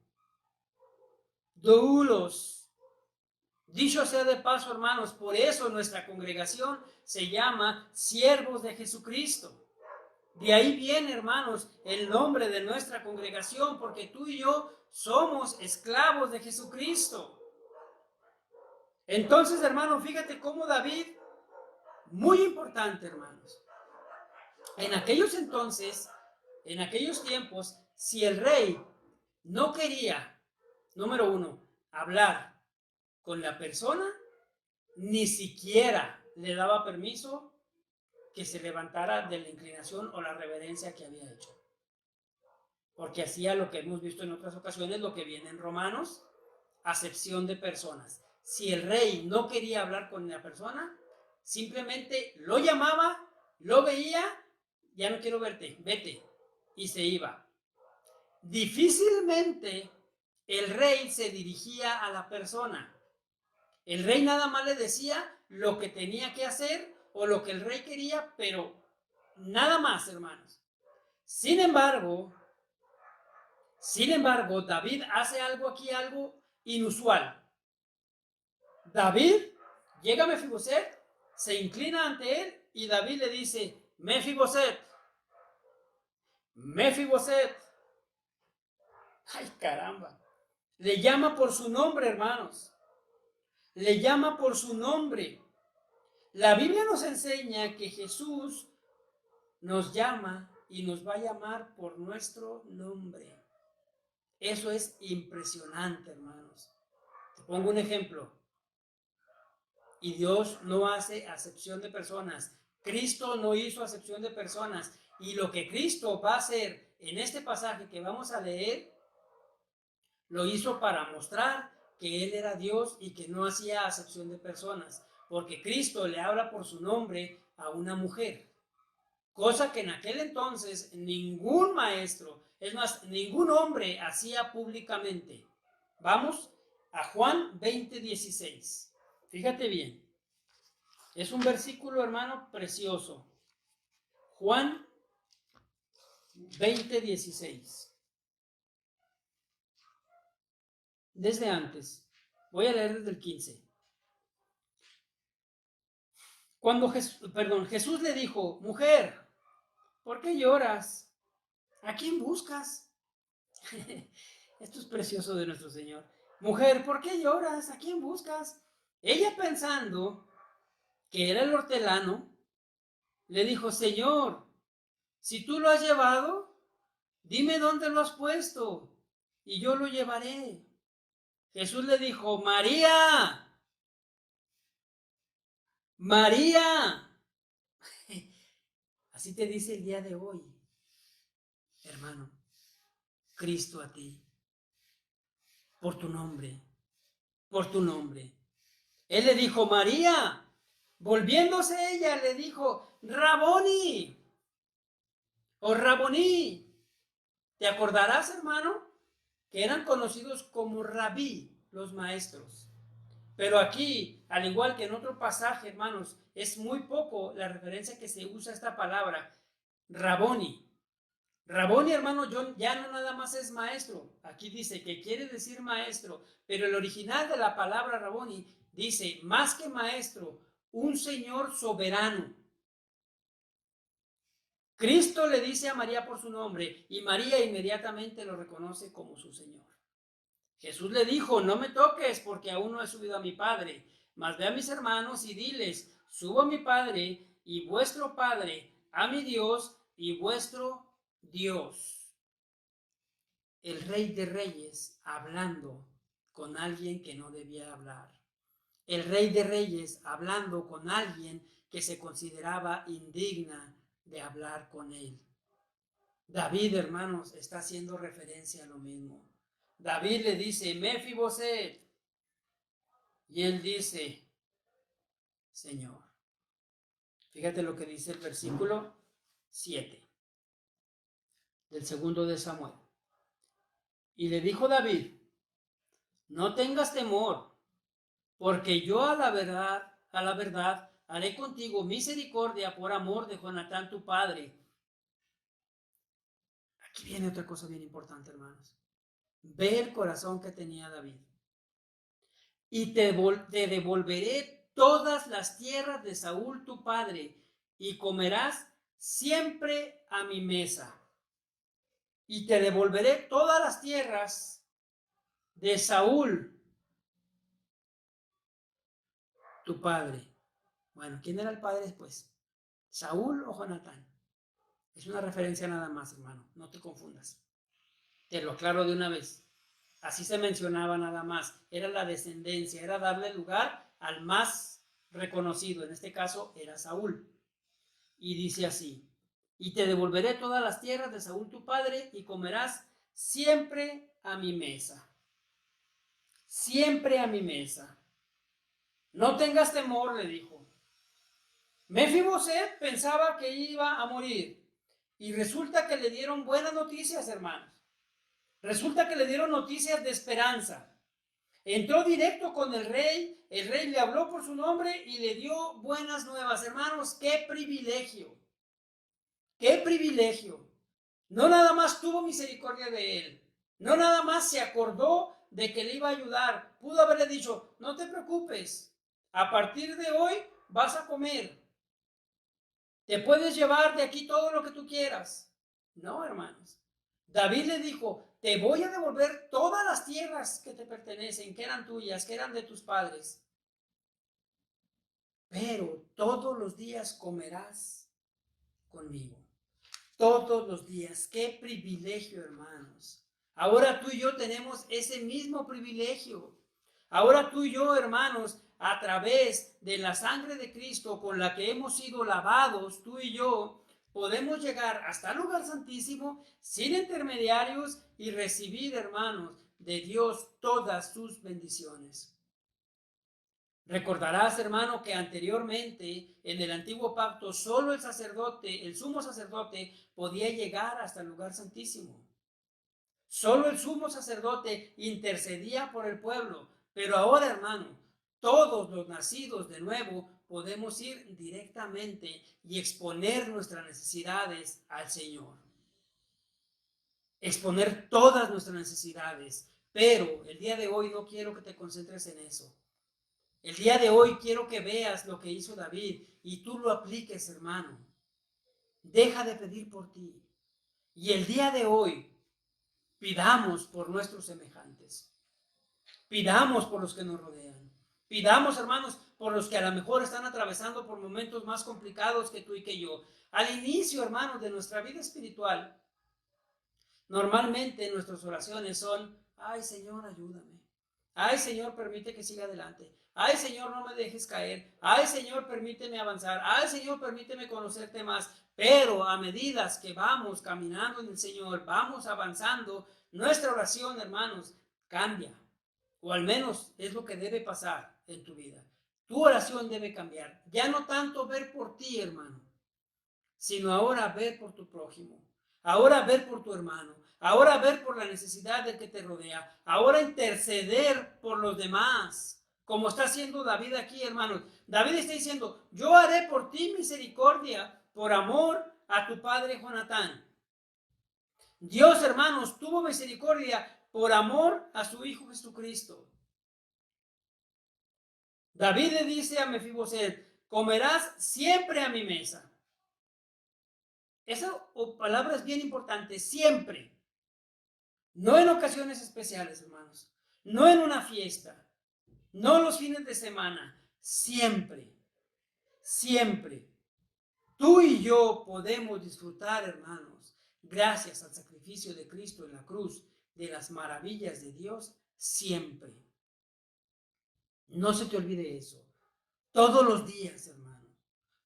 doulos. Dicho sea de paso, hermanos, por eso nuestra congregación se llama Siervos de Jesucristo. De ahí viene, hermanos, el nombre de nuestra congregación, porque tú y yo somos esclavos de Jesucristo. Entonces, hermano, fíjate cómo David, muy importante, hermanos, En aquellos entonces, en aquellos tiempos, si el rey no quería, número uno, hablar con la persona, ni siquiera le daba permiso que se levantara de la inclinación o la reverencia que había hecho. Porque hacía lo que hemos visto en otras ocasiones, lo que viene en Romanos, acepción de personas. Si el rey no quería hablar con la persona, simplemente lo llamaba, lo veía, ya no quiero verte, vete, y se iba. Difícilmente el rey se dirigía a la persona. El rey nada más le decía lo que tenía que hacer o lo que el rey quería, pero nada más, hermanos. Sin embargo, David hace algo aquí, algo inusual. David llega a Mefiboset, se inclina ante él y David le dice, Mefiboset, Mefiboset. Ay, caramba. Le llama por su nombre, hermanos. Le llama por su nombre. La Biblia nos enseña que Jesús nos llama y nos va a llamar por nuestro nombre. Eso es impresionante, hermanos. Te pongo un ejemplo. Y Dios no hace acepción de personas. Cristo no hizo acepción de personas. Y lo que Cristo va a hacer en este pasaje que vamos a leer, lo hizo para mostrar que Él era Dios y que no hacía acepción de personas. Porque Cristo le habla por su nombre a una mujer. Cosa que en aquel entonces ningún maestro, es más, ningún hombre hacía públicamente. Vamos a Juan 20:16. Fíjate bien. Es un versículo, hermano, precioso. Juan 20:16. Desde antes. Voy a leer desde el 15. Cuando Jesús le dijo, mujer, ¿por qué lloras? ¿A quién buscas? Esto es precioso de nuestro Señor. Mujer, ¿por qué lloras? ¿A quién buscas? Ella pensando que era el hortelano, le dijo, Señor, si tú lo has llevado, dime dónde lo has puesto y yo lo llevaré. Jesús le dijo, María, María. Así te dice el día de hoy, hermano, Cristo a ti, por tu nombre, por tu nombre. Él le dijo, María. Volviéndose ella, le dijo, Raboni, o Raboní. ¿Te acordarás, hermano? Que eran conocidos como rabí, los maestros. Pero aquí, al igual que en otro pasaje, hermanos, es muy poco la referencia que se usa esta palabra, Raboni. Raboni, hermano, ya no nada más es maestro. Aquí dice que quiere decir maestro, pero el original de la palabra Raboni dice, más que maestro, un señor soberano. Cristo le dice a María por su nombre y María inmediatamente lo reconoce como su Señor. Jesús le dijo, no me toques porque aún no he subido a mi Padre, mas ve a mis hermanos y diles, subo a mi Padre y vuestro Padre, a mi Dios y vuestro Dios. El Rey de Reyes hablando con alguien que no debía hablar. El Rey de Reyes hablando con alguien que se consideraba indigna de hablar con él. David, hermanos, está haciendo referencia a lo mismo. David le dice, Mefiboset, y él dice, Señor. Fíjate lo que dice el versículo 7 del segundo de Samuel. Y le dijo David, no tengas temor, porque yo a la verdad, haré contigo misericordia por amor de Jonatán tu padre. Aquí viene otra cosa bien importante, hermanos. Ve el corazón que tenía David. Y te devolveré todas las tierras de Saúl tu padre, y comerás siempre a mi mesa. Y te devolveré todas las tierras de Saúl tu padre. Bueno, ¿quién era el padre después? ¿Saúl o Jonatán? Es una referencia nada más, hermano, no te confundas. Te lo aclaro de una vez. Así se mencionaba nada más. Era la descendencia, era darle lugar al más reconocido. En este caso era Saúl. Y dice así: y te devolveré todas las tierras de Saúl tu padre, y comerás siempre a mi mesa. Siempre a mi mesa. No tengas temor, le dijo. Mefiboset pensaba que iba a morir. Y resulta que le dieron buenas noticias, hermanos. Resulta que le dieron noticias de esperanza. Entró directo con el rey le habló por su nombre y le dio buenas nuevas. Hermanos, qué privilegio. ¡Qué privilegio! No nada más tuvo misericordia de él, no nada más se acordó de que le iba a ayudar. Pudo haberle dicho: no te preocupes, a partir de hoy vas a comer. Te puedes llevar de aquí todo lo que tú quieras. No, hermanos. David le dijo: te voy a devolver todas las tierras que te pertenecen, que eran tuyas, que eran de tus padres. Pero todos los días comerás conmigo. Todos los días. ¡Qué privilegio, hermanos! Ahora tú y yo tenemos ese mismo privilegio. Ahora tú y yo, hermanos, a través de la sangre de Cristo con la que hemos sido lavados, tú y yo, podemos llegar hasta el lugar santísimo sin intermediarios y recibir, hermanos, de Dios todas sus bendiciones. Recordarás, hermano, que anteriormente en el antiguo pacto solo el sacerdote, el sumo sacerdote, podía llegar hasta el lugar santísimo. Solo el sumo sacerdote intercedía por el pueblo. Pero ahora, hermano, todos los nacidos de nuevo podemos ir directamente y exponer nuestras necesidades al Señor. Exponer todas nuestras necesidades. Pero el día de hoy no quiero que te concentres en eso. El día de hoy quiero que veas lo que hizo David y tú lo apliques, hermano. Deja de pedir por ti. Y el día de hoy pidamos por nuestros semejantes. Pidamos por los que nos rodean. Pidamos, hermanos, por los que a lo mejor están atravesando por momentos más complicados que tú y que yo. Al inicio, hermanos, de nuestra vida espiritual, normalmente nuestras oraciones son: ay, Señor, ayúdame. Ay, Señor, permite que siga adelante. Ay, Señor, no me dejes caer. Ay, Señor, permíteme avanzar. Ay, Señor, permíteme conocerte más. Pero a medida que vamos caminando en el Señor, vamos avanzando, nuestra oración, hermanos, cambia. O al menos es lo que debe pasar en tu vida. Tu oración debe cambiar. Ya no tanto ver por ti, hermano, sino ahora ver por tu prójimo. Ahora ver por tu hermano. Ahora ver por la necesidad del que te rodea. Ahora interceder por los demás. Como está haciendo David aquí, hermanos. David está diciendo: yo haré por ti misericordia por amor a tu padre Jonatán. Dios, hermanos, tuvo misericordia por amor a su Hijo Jesucristo. David le dice a Mefiboset: comerás siempre a mi mesa. Esa palabra es bien importante, siempre. No en ocasiones especiales, hermanos. No en una fiesta. No los fines de semana. Siempre. Siempre. Tú y yo podemos disfrutar, hermanos, gracias al sacrificio de Cristo en la cruz, de las maravillas de Dios, siempre. No se te olvide eso. Todos los días, hermano.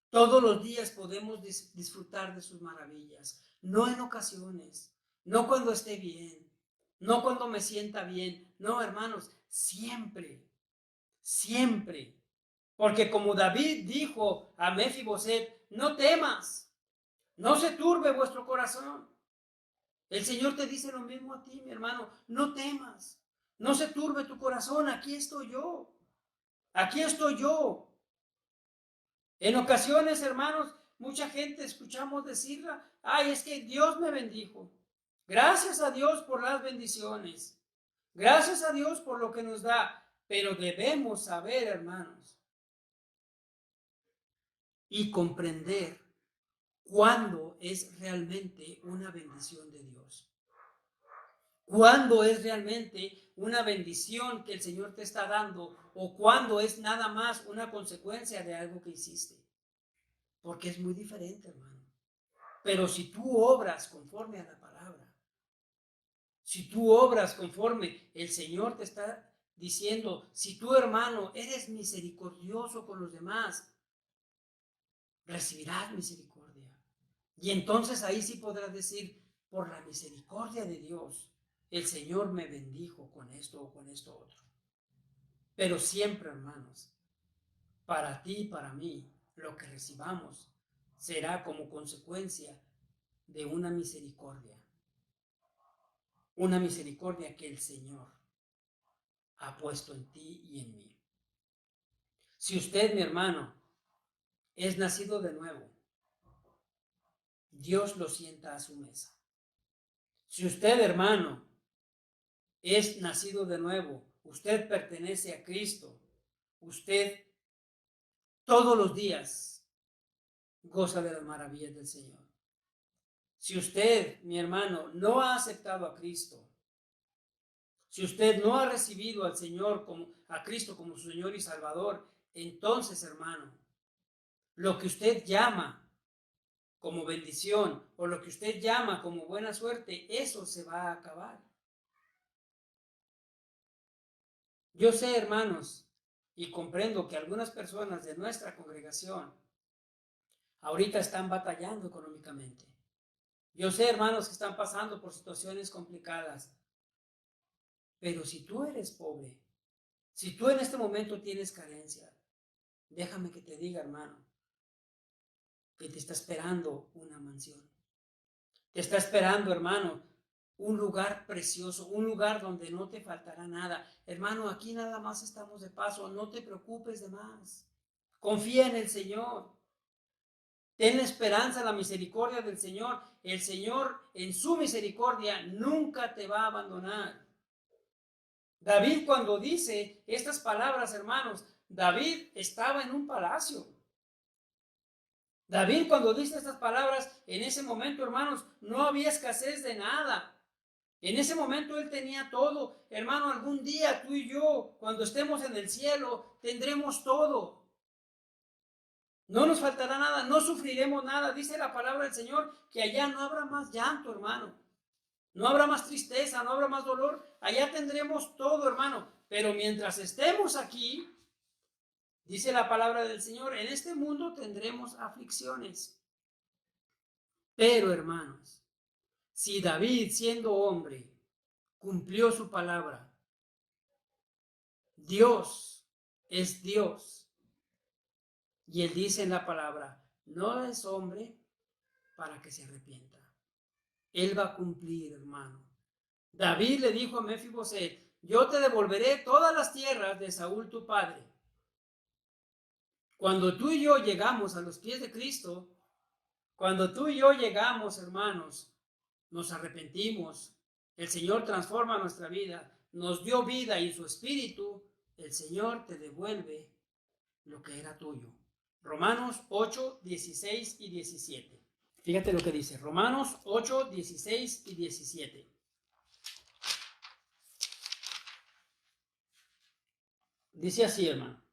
Todos los días podemos disfrutar de sus maravillas. No en ocasiones. No cuando esté bien. No cuando me sienta bien. No, hermanos, siempre. Siempre. Porque como David dijo a Mefiboset: no temas. No se turbe vuestro corazón. El Señor te dice lo mismo a ti, mi hermano. No temas. No se turbe tu corazón. Aquí estoy yo. Aquí estoy yo. En ocasiones, hermanos, mucha gente escuchamos decirla: ay, es que Dios me bendijo. Gracias a Dios por las bendiciones. Gracias a Dios por lo que nos da. Pero debemos saber, hermanos, y comprender cuándo es realmente una bendición de Dios. Cuándo es realmente una bendición que el Señor te está dando, o cuándo es nada más una consecuencia de algo que hiciste. Porque es muy diferente, hermano. Pero si tú obras conforme a la palabra, si tú obras conforme el Señor te está diciendo, si tú, hermano, eres misericordioso con los demás, recibirás misericordia. Y entonces ahí sí podrás decir, por la misericordia de Dios, el Señor me bendijo con esto o con esto otro. Pero siempre, hermanos, para ti y para mí, lo que recibamos será como consecuencia de una misericordia que el Señor ha puesto en ti y en mí. Si usted, mi hermano, es nacido de nuevo, Dios lo sienta a su mesa. Si usted, hermano, es nacido de nuevo, usted pertenece a Cristo, usted todos los días goza de las maravillas del Señor. Si usted, mi hermano, no ha aceptado a Cristo, si usted no ha recibido al Señor, a Cristo como su Señor y Salvador, entonces, hermano, lo que usted llama como bendición o lo que usted llama como buena suerte, eso se va a acabar. Yo sé, hermanos, y comprendo que algunas personas de nuestra congregación ahorita están batallando económicamente. Yo sé, hermanos, que están pasando por situaciones complicadas, pero si tú eres pobre, si tú en este momento tienes carencia, déjame que te diga, hermano, que te está esperando una mansión. Te está esperando, hermano, un lugar precioso, un lugar donde no te faltará nada. Hermano, aquí nada más estamos de paso, no te preocupes de más. Confía en el Señor. Ten esperanza en la misericordia del Señor. El Señor, en su misericordia, nunca te va a abandonar. David, cuando dice estas palabras, hermanos, David estaba en un palacio. David, cuando dice estas palabras, en ese momento, hermanos, no había escasez de nada. En ese momento él tenía todo. Hermano, algún día tú y yo, cuando estemos en el cielo, tendremos todo. No nos faltará nada, no sufriremos nada. Dice la palabra del Señor que allá no habrá más llanto, hermano. No habrá más tristeza, no habrá más dolor. Allá tendremos todo, hermano. Pero mientras estemos aquí, dice la palabra del Señor, en este mundo tendremos aflicciones. Pero, hermanos, si David, siendo hombre, cumplió su palabra, Dios es Dios. Y él dice en la palabra, no es hombre para que se arrepienta. Él va a cumplir, hermano. David le dijo a Mefiboset, yo te devolveré todas las tierras de Saúl tu padre. Cuando tú y yo llegamos a los pies de Cristo, cuando tú y yo llegamos, hermanos, nos arrepentimos, el Señor transforma nuestra vida, nos dio vida y su espíritu, el Señor te devuelve lo que era tuyo. Romanos 8, 16 y 17. Fíjate lo que dice, Romanos 8, 16 y 17. Dice así, hermano.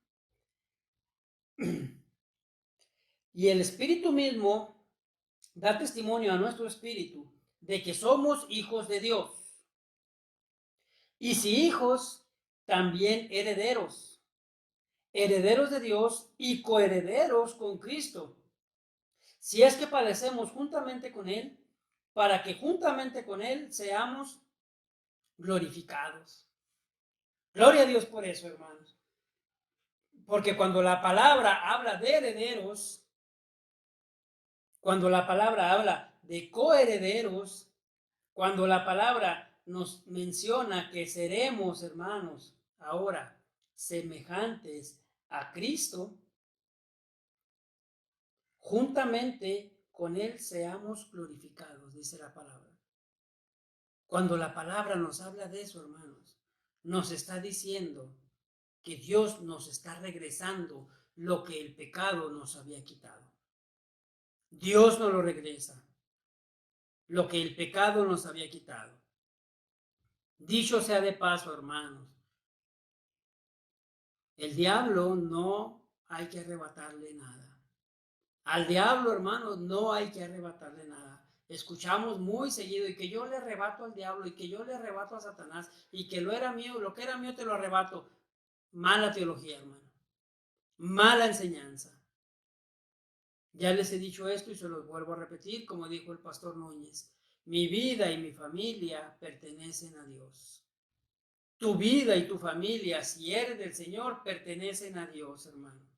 Y el Espíritu mismo da testimonio a nuestro espíritu de que somos hijos de Dios. Y si hijos, también herederos. Herederos de Dios y coherederos con Cristo. Si es que padecemos juntamente con Él, para que juntamente con Él seamos glorificados. Gloria a Dios por eso, hermanos. Porque cuando la palabra habla de herederos, cuando la palabra habla de coherederos, cuando la palabra nos menciona que seremos, hermanos, ahora semejantes a Cristo, juntamente con Él seamos glorificados, dice la palabra. Cuando la palabra nos habla de eso, hermanos, nos está diciendo que Dios nos está regresando lo que el pecado nos había quitado. Dios nos lo regresa, lo que el pecado nos había quitado. Dicho sea de paso, hermanos, el diablo no hay que arrebatarle nada. Al diablo, hermanos, no hay que arrebatarle nada. Escuchamos muy seguido y que yo le arrebato al diablo y que yo le arrebato a Satanás y que lo que era mío te lo arrebato. Mala teología, hermano. Mala enseñanza. Ya les he dicho esto y se los vuelvo a repetir, como dijo el pastor Núñez. Mi vida y mi familia pertenecen a Dios. Tu vida y tu familia, si eres del Señor, pertenecen a Dios, hermano.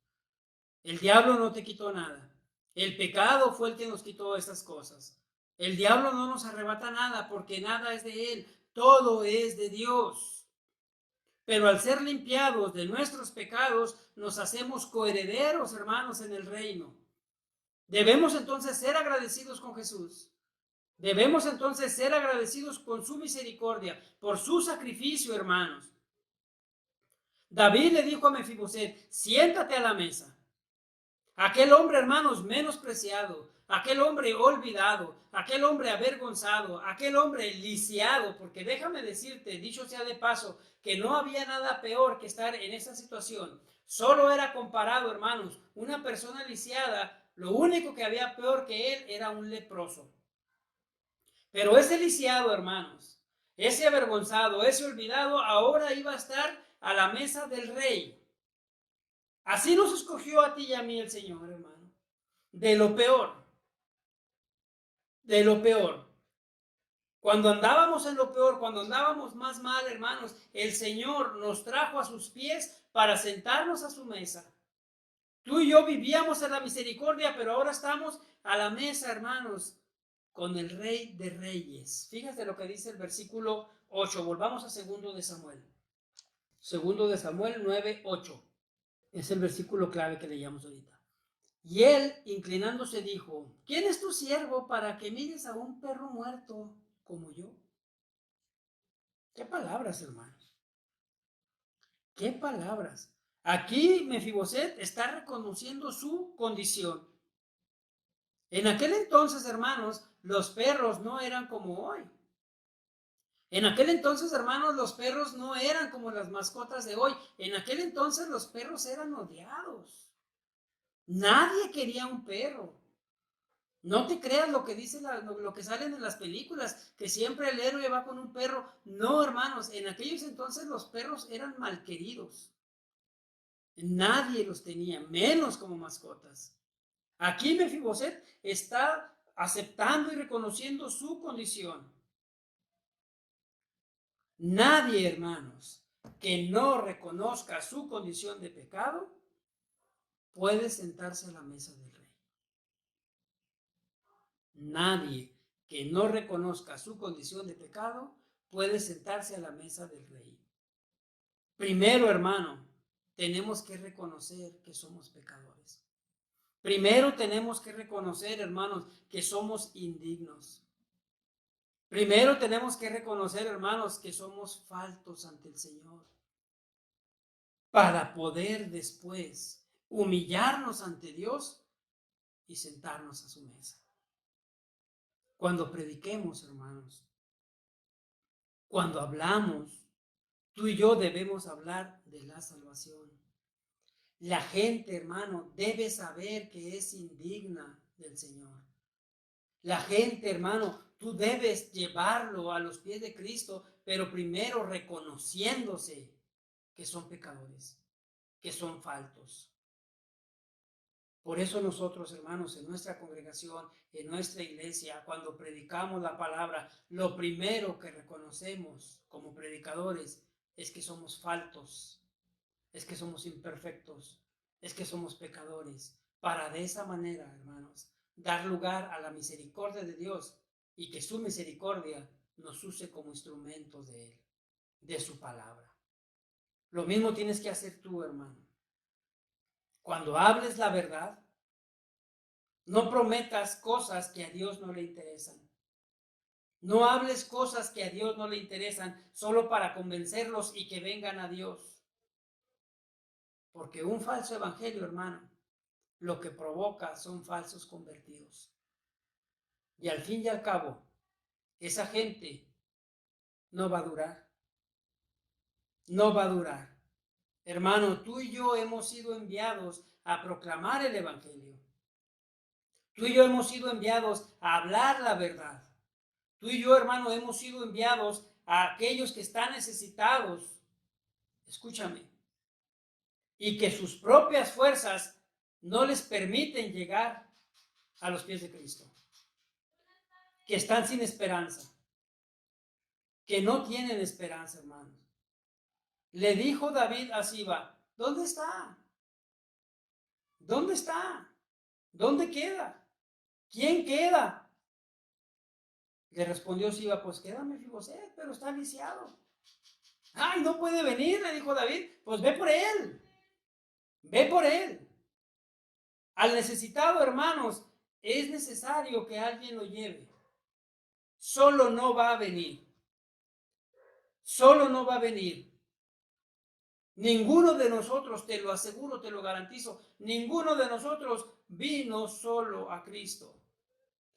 El diablo no te quitó nada. El pecado fue el que nos quitó esas cosas. El diablo no nos arrebata nada porque nada es de él. Todo es de Dios. Pero al ser limpiados de nuestros pecados, nos hacemos coherederos, hermanos, en el reino. Debemos entonces ser agradecidos con Jesús. Debemos entonces ser agradecidos con su misericordia, por su sacrificio, hermanos. David le dijo a Mefiboset, siéntate a la mesa. Aquel hombre, hermanos, menospreciado, aquel hombre olvidado, aquel hombre avergonzado, aquel hombre lisiado, porque déjame decirte, dicho sea de paso, que no había nada peor que estar en esa situación. Solo era comparado, hermanos, una persona lisiada, lo único que había peor que él era un leproso. Pero ese lisiado, hermanos, ese avergonzado, ese olvidado, ahora iba a estar a la mesa del rey. Así nos escogió a ti y a mí el Señor, hermano. De lo peor, de lo peor. Cuando andábamos en lo peor, cuando andábamos más mal, hermanos, el Señor nos trajo a sus pies para sentarnos a su mesa. Tú y yo vivíamos en la misericordia, pero ahora estamos a la mesa, hermanos, con el Rey de Reyes. Fíjate lo que dice el versículo 8. Volvamos a segundo de Samuel. Segundo de Samuel 9:8. Es el versículo clave que leíamos ahorita. Y él, inclinándose, dijo, ¿quién es tu siervo para que mires a un perro muerto como yo? ¿Qué palabras, hermanos? ¿Qué palabras? Aquí Mefiboset está reconociendo su condición. En aquel entonces, hermanos, los perros no eran como hoy. En aquel entonces, hermanos, los perros no eran como las mascotas de hoy. En aquel entonces los perros eran odiados. Nadie quería un perro. No te creas lo que dice lo que salen en las películas, que siempre el héroe va con un perro. No, hermanos, en aquellos entonces los perros eran malqueridos. Nadie los tenía, menos como mascotas. Aquí Mefiboset está aceptando y reconociendo su condición. Nadie, hermanos, que no reconozca su condición de pecado, puede sentarse a la mesa del rey. Nadie que no reconozca su condición de pecado, puede sentarse a la mesa del rey. Primero, hermano, tenemos que reconocer que somos pecadores. Primero tenemos que reconocer, hermanos, que somos indignos. Primero tenemos que reconocer, hermanos, que somos faltos ante el Señor, para poder después humillarnos ante Dios y sentarnos a su mesa. Cuando prediquemos, hermanos, cuando hablamos, tú y yo debemos hablar de la salvación. La gente, hermano, debe saber que es indigna del Señor. La gente, hermano, tú debes llevarlo a los pies de Cristo, pero primero reconociéndose que son pecadores, que son faltos. Por eso nosotros, hermanos, en nuestra congregación, en nuestra iglesia, cuando predicamos la palabra, lo primero que reconocemos como predicadores es que somos faltos, es que somos imperfectos, es que somos pecadores, para de esa manera, hermanos, dar lugar a la misericordia de Dios y que su misericordia nos use como instrumentos de Él, de su palabra. Lo mismo tienes que hacer tú, hermano. Cuando hables la verdad, no prometas cosas que a Dios no le interesan. No hables cosas que a Dios no le interesan solo para convencerlos y que vengan a Dios. Porque un falso evangelio, hermano, lo que provoca son falsos convertidos. Y al fin y al cabo, esa gente no va a durar. No va a durar. Hermano, tú y yo hemos sido enviados a proclamar el evangelio. Tú y yo hemos sido enviados a hablar la verdad. Tú y yo, hermano, hemos sido enviados a aquellos que están necesitados. Escúchame. Y que sus propias fuerzas no les permiten llegar a los pies de Cristo. Que están sin esperanza. Que no tienen esperanza, hermanos. Le dijo David a Siba, ¿dónde está? ¿Dónde está? ¿Dónde queda? ¿Quién queda? Le respondió Siba, pues queda Mefiboset, pero está lisiado. Ay, no puede venir, le dijo David, pues ve por él. Ve por él. Al necesitado, hermanos, es necesario que alguien lo lleve. Solo no va a venir. Solo no va a venir. Ninguno de nosotros, te lo aseguro, te lo garantizo, ninguno de nosotros vino solo a Cristo.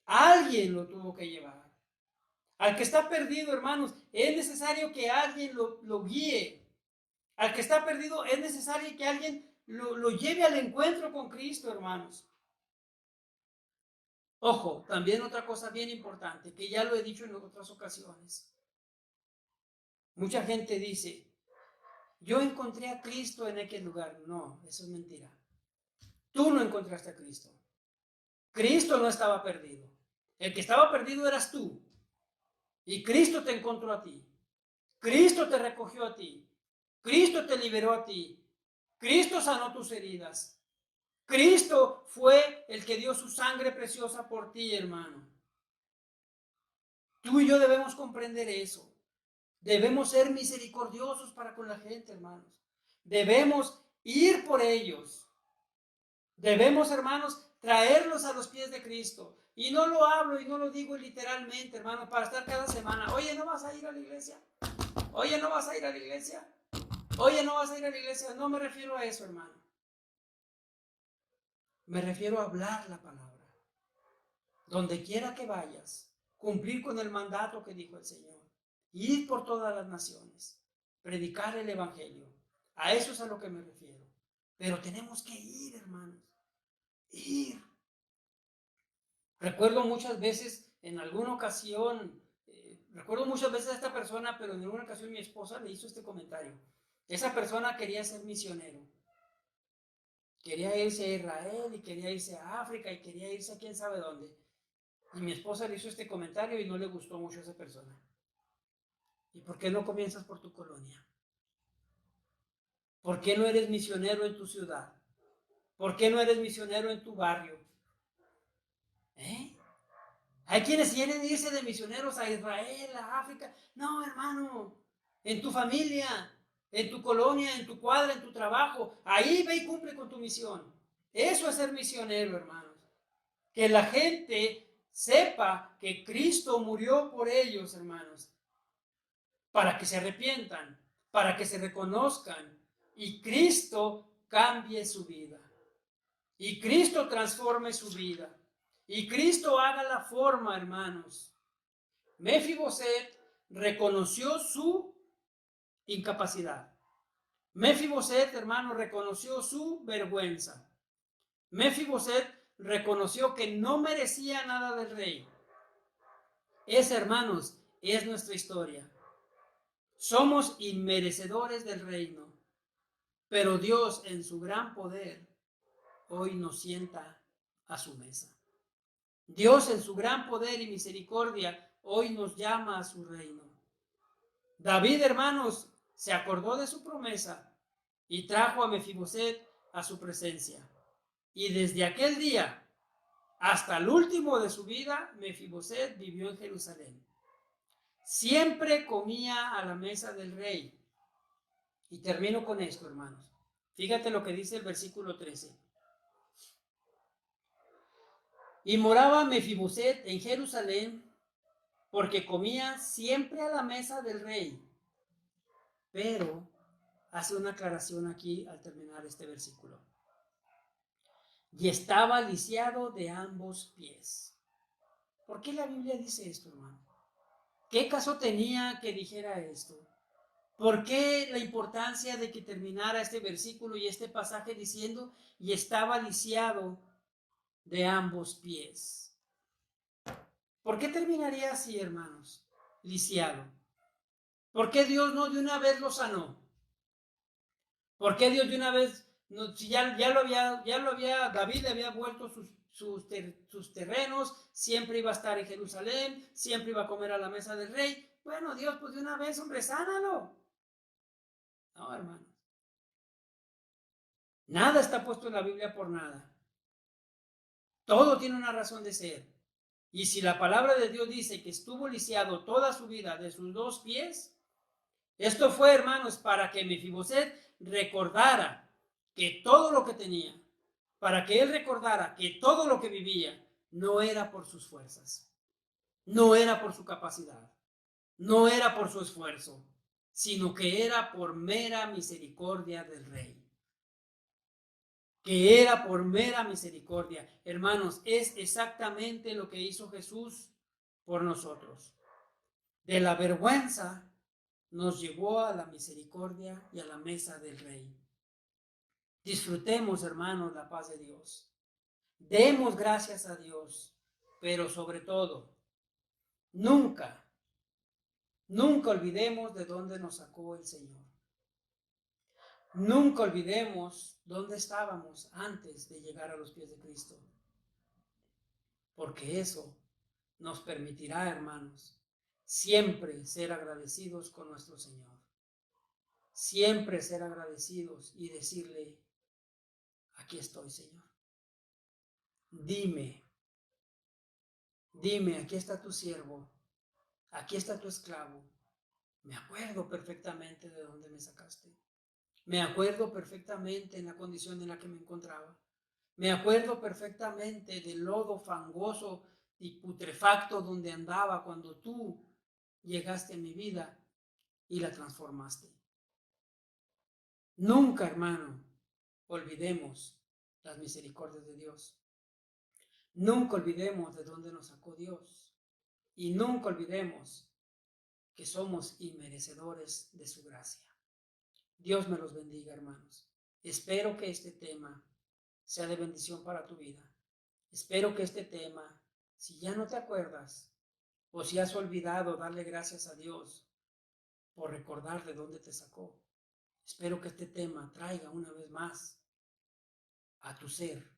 Alguien lo tuvo que llevar. Al que está perdido, hermanos, es necesario que alguien lo guíe. Al que está perdido es necesario que alguien lo lleve al encuentro con Cristo, hermanos. Ojo, también otra cosa bien importante, que ya lo he dicho en otras ocasiones. Mucha gente dice, yo encontré a Cristo en aquel lugar. No, eso es mentira. Tú no encontraste a Cristo. Cristo no estaba perdido. El que estaba perdido eras tú. Y Cristo te encontró a ti. Cristo te recogió a ti. Cristo te liberó a ti. Cristo sanó tus heridas. Cristo fue el que dio su sangre preciosa por ti, hermano. Tú y yo debemos comprender eso. Debemos ser misericordiosos para con la gente, hermanos. Debemos ir por ellos. Debemos, hermanos, traerlos a los pies de Cristo. Y no lo hablo y no lo digo literalmente, hermano, para estar cada semana. Oye, ¿no vas a ir a la iglesia? Oye, ¿no vas a ir a la iglesia? Oye, ¿no vas a ir a la iglesia? No me refiero a eso, hermano. Me refiero a hablar la palabra. Donde quiera que vayas, cumplir con el mandato que dijo el Señor. Ir por todas las naciones. Predicar el evangelio. A eso es a lo que me refiero. Pero tenemos que ir, hermanos. Ir. Recuerdo muchas veces, en alguna ocasión, recuerdo muchas veces a esta persona, pero en alguna ocasión mi esposa le hizo este comentario. Esa persona quería ser misionero. Quería irse a Israel y quería irse a África y quería irse a quién sabe dónde. Y mi esposa le hizo este comentario y no le gustó mucho a esa persona. ¿Y por qué no comienzas por tu colonia? ¿Por qué no eres misionero en tu ciudad? ¿Por qué no eres misionero en tu barrio? ¿Eh? Hay quienes quieren irse de misioneros a Israel, a África. No, hermano, en tu familia, en tu colonia, en tu cuadra, en tu trabajo, ahí ve y cumple con tu misión. Eso es ser misionero, hermanos. Que la gente sepa que Cristo murió por ellos, hermanos, para que se arrepientan, para que se reconozcan y Cristo cambie su vida. Y Cristo transforme su vida. Y Cristo haga la forma, hermanos. Mefiboset reconoció su incapacidad. Mefiboset, hermano, reconoció su vergüenza. Mefiboset reconoció que no merecía nada del rey. Esa, hermanos, es nuestra historia. Somos inmerecedores del reino, pero Dios en su gran poder hoy nos sienta a su mesa. Dios en su gran poder y misericordia hoy nos llama a su reino. David, hermanos, se acordó de su promesa y trajo a Mefiboset a su presencia. Y desde aquel día hasta el último de su vida, Mefiboset vivió en Jerusalén. Siempre comía a la mesa del rey. Y termino con esto, hermanos. Fíjate lo que dice el versículo 13. Y moraba Mefiboset en Jerusalén, porque comía siempre a la mesa del rey. Pero hace una aclaración aquí al terminar este versículo. Y estaba lisiado de ambos pies. ¿Por qué la Biblia dice esto, hermano? ¿Qué caso tenía que dijera esto? ¿Por qué la importancia de que terminara este versículo y este pasaje diciendo y estaba lisiado de ambos pies. ¿Por qué terminaría así, hermanos? Lisiado. ¿Por qué Dios no de una vez lo sanó? ¿Por qué Dios de una vez, no, si ya lo había, David le había vuelto sus terrenos, siempre iba a estar en Jerusalén, siempre iba a comer a la mesa del rey? Bueno, Dios, pues de una vez, hombre, sánalo. No, hermanos. Nada está puesto en la Biblia por nada. Todo tiene una razón de ser. Y si la palabra de Dios dice que estuvo lisiado toda su vida de sus dos pies, esto fue, hermanos, para que Mefiboset recordara que todo lo que tenía, para que él recordara que todo lo que vivía no era por sus fuerzas, no era por su capacidad, no era por su esfuerzo, sino que era por mera misericordia del rey. Que era por mera misericordia. Hermanos, es exactamente lo que hizo Jesús por nosotros. De la vergüenza nos llevó a la misericordia y a la mesa del Rey. Disfrutemos, hermanos, la paz de Dios. Demos gracias a Dios, pero sobre todo, nunca olvidemos de dónde nos sacó el Señor. Nunca olvidemos dónde estábamos antes de llegar a los pies de Cristo. Porque eso nos permitirá, hermanos, siempre ser agradecidos con nuestro Señor. Siempre ser agradecidos y decirle, aquí estoy, Señor. Dime, aquí está tu siervo, aquí está tu esclavo. Me acuerdo perfectamente de dónde me sacaste. Me acuerdo perfectamente en la condición en la que me encontraba. Me acuerdo perfectamente del lodo fangoso y putrefacto donde andaba cuando tú llegaste a mi vida y la transformaste. Nunca, hermano, olvidemos las misericordias de Dios. Nunca olvidemos de dónde nos sacó Dios. Y nunca olvidemos que somos inmerecedores de su gracia. Dios me los bendiga, hermanos. Espero que este tema sea de bendición para tu vida. Espero que este tema, si ya no te acuerdas o si has olvidado darle gracias a Dios por recordar de dónde te sacó, espero que este tema traiga una vez más a tu ser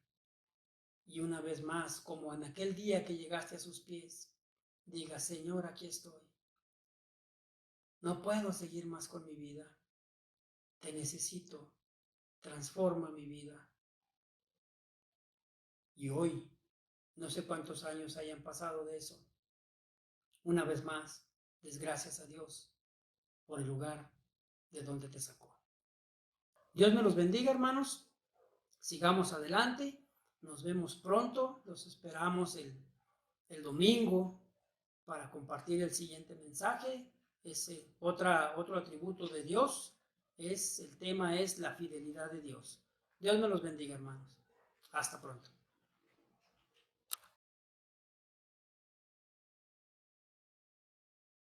y una vez más, como en aquel día que llegaste a sus pies, diga, Señor, aquí estoy. No puedo seguir más con mi vida. Te necesito. Transforma mi vida. Y hoy, no sé cuántos años hayan pasado de eso. Una vez más, des gracias a Dios por el lugar de donde te sacó. Dios me los bendiga, hermanos. Sigamos adelante. Nos vemos pronto. Los esperamos el domingo para compartir el siguiente mensaje. Es otro atributo de Dios. El tema es la fidelidad de Dios. Dios me los bendiga, hermanos. Hasta pronto.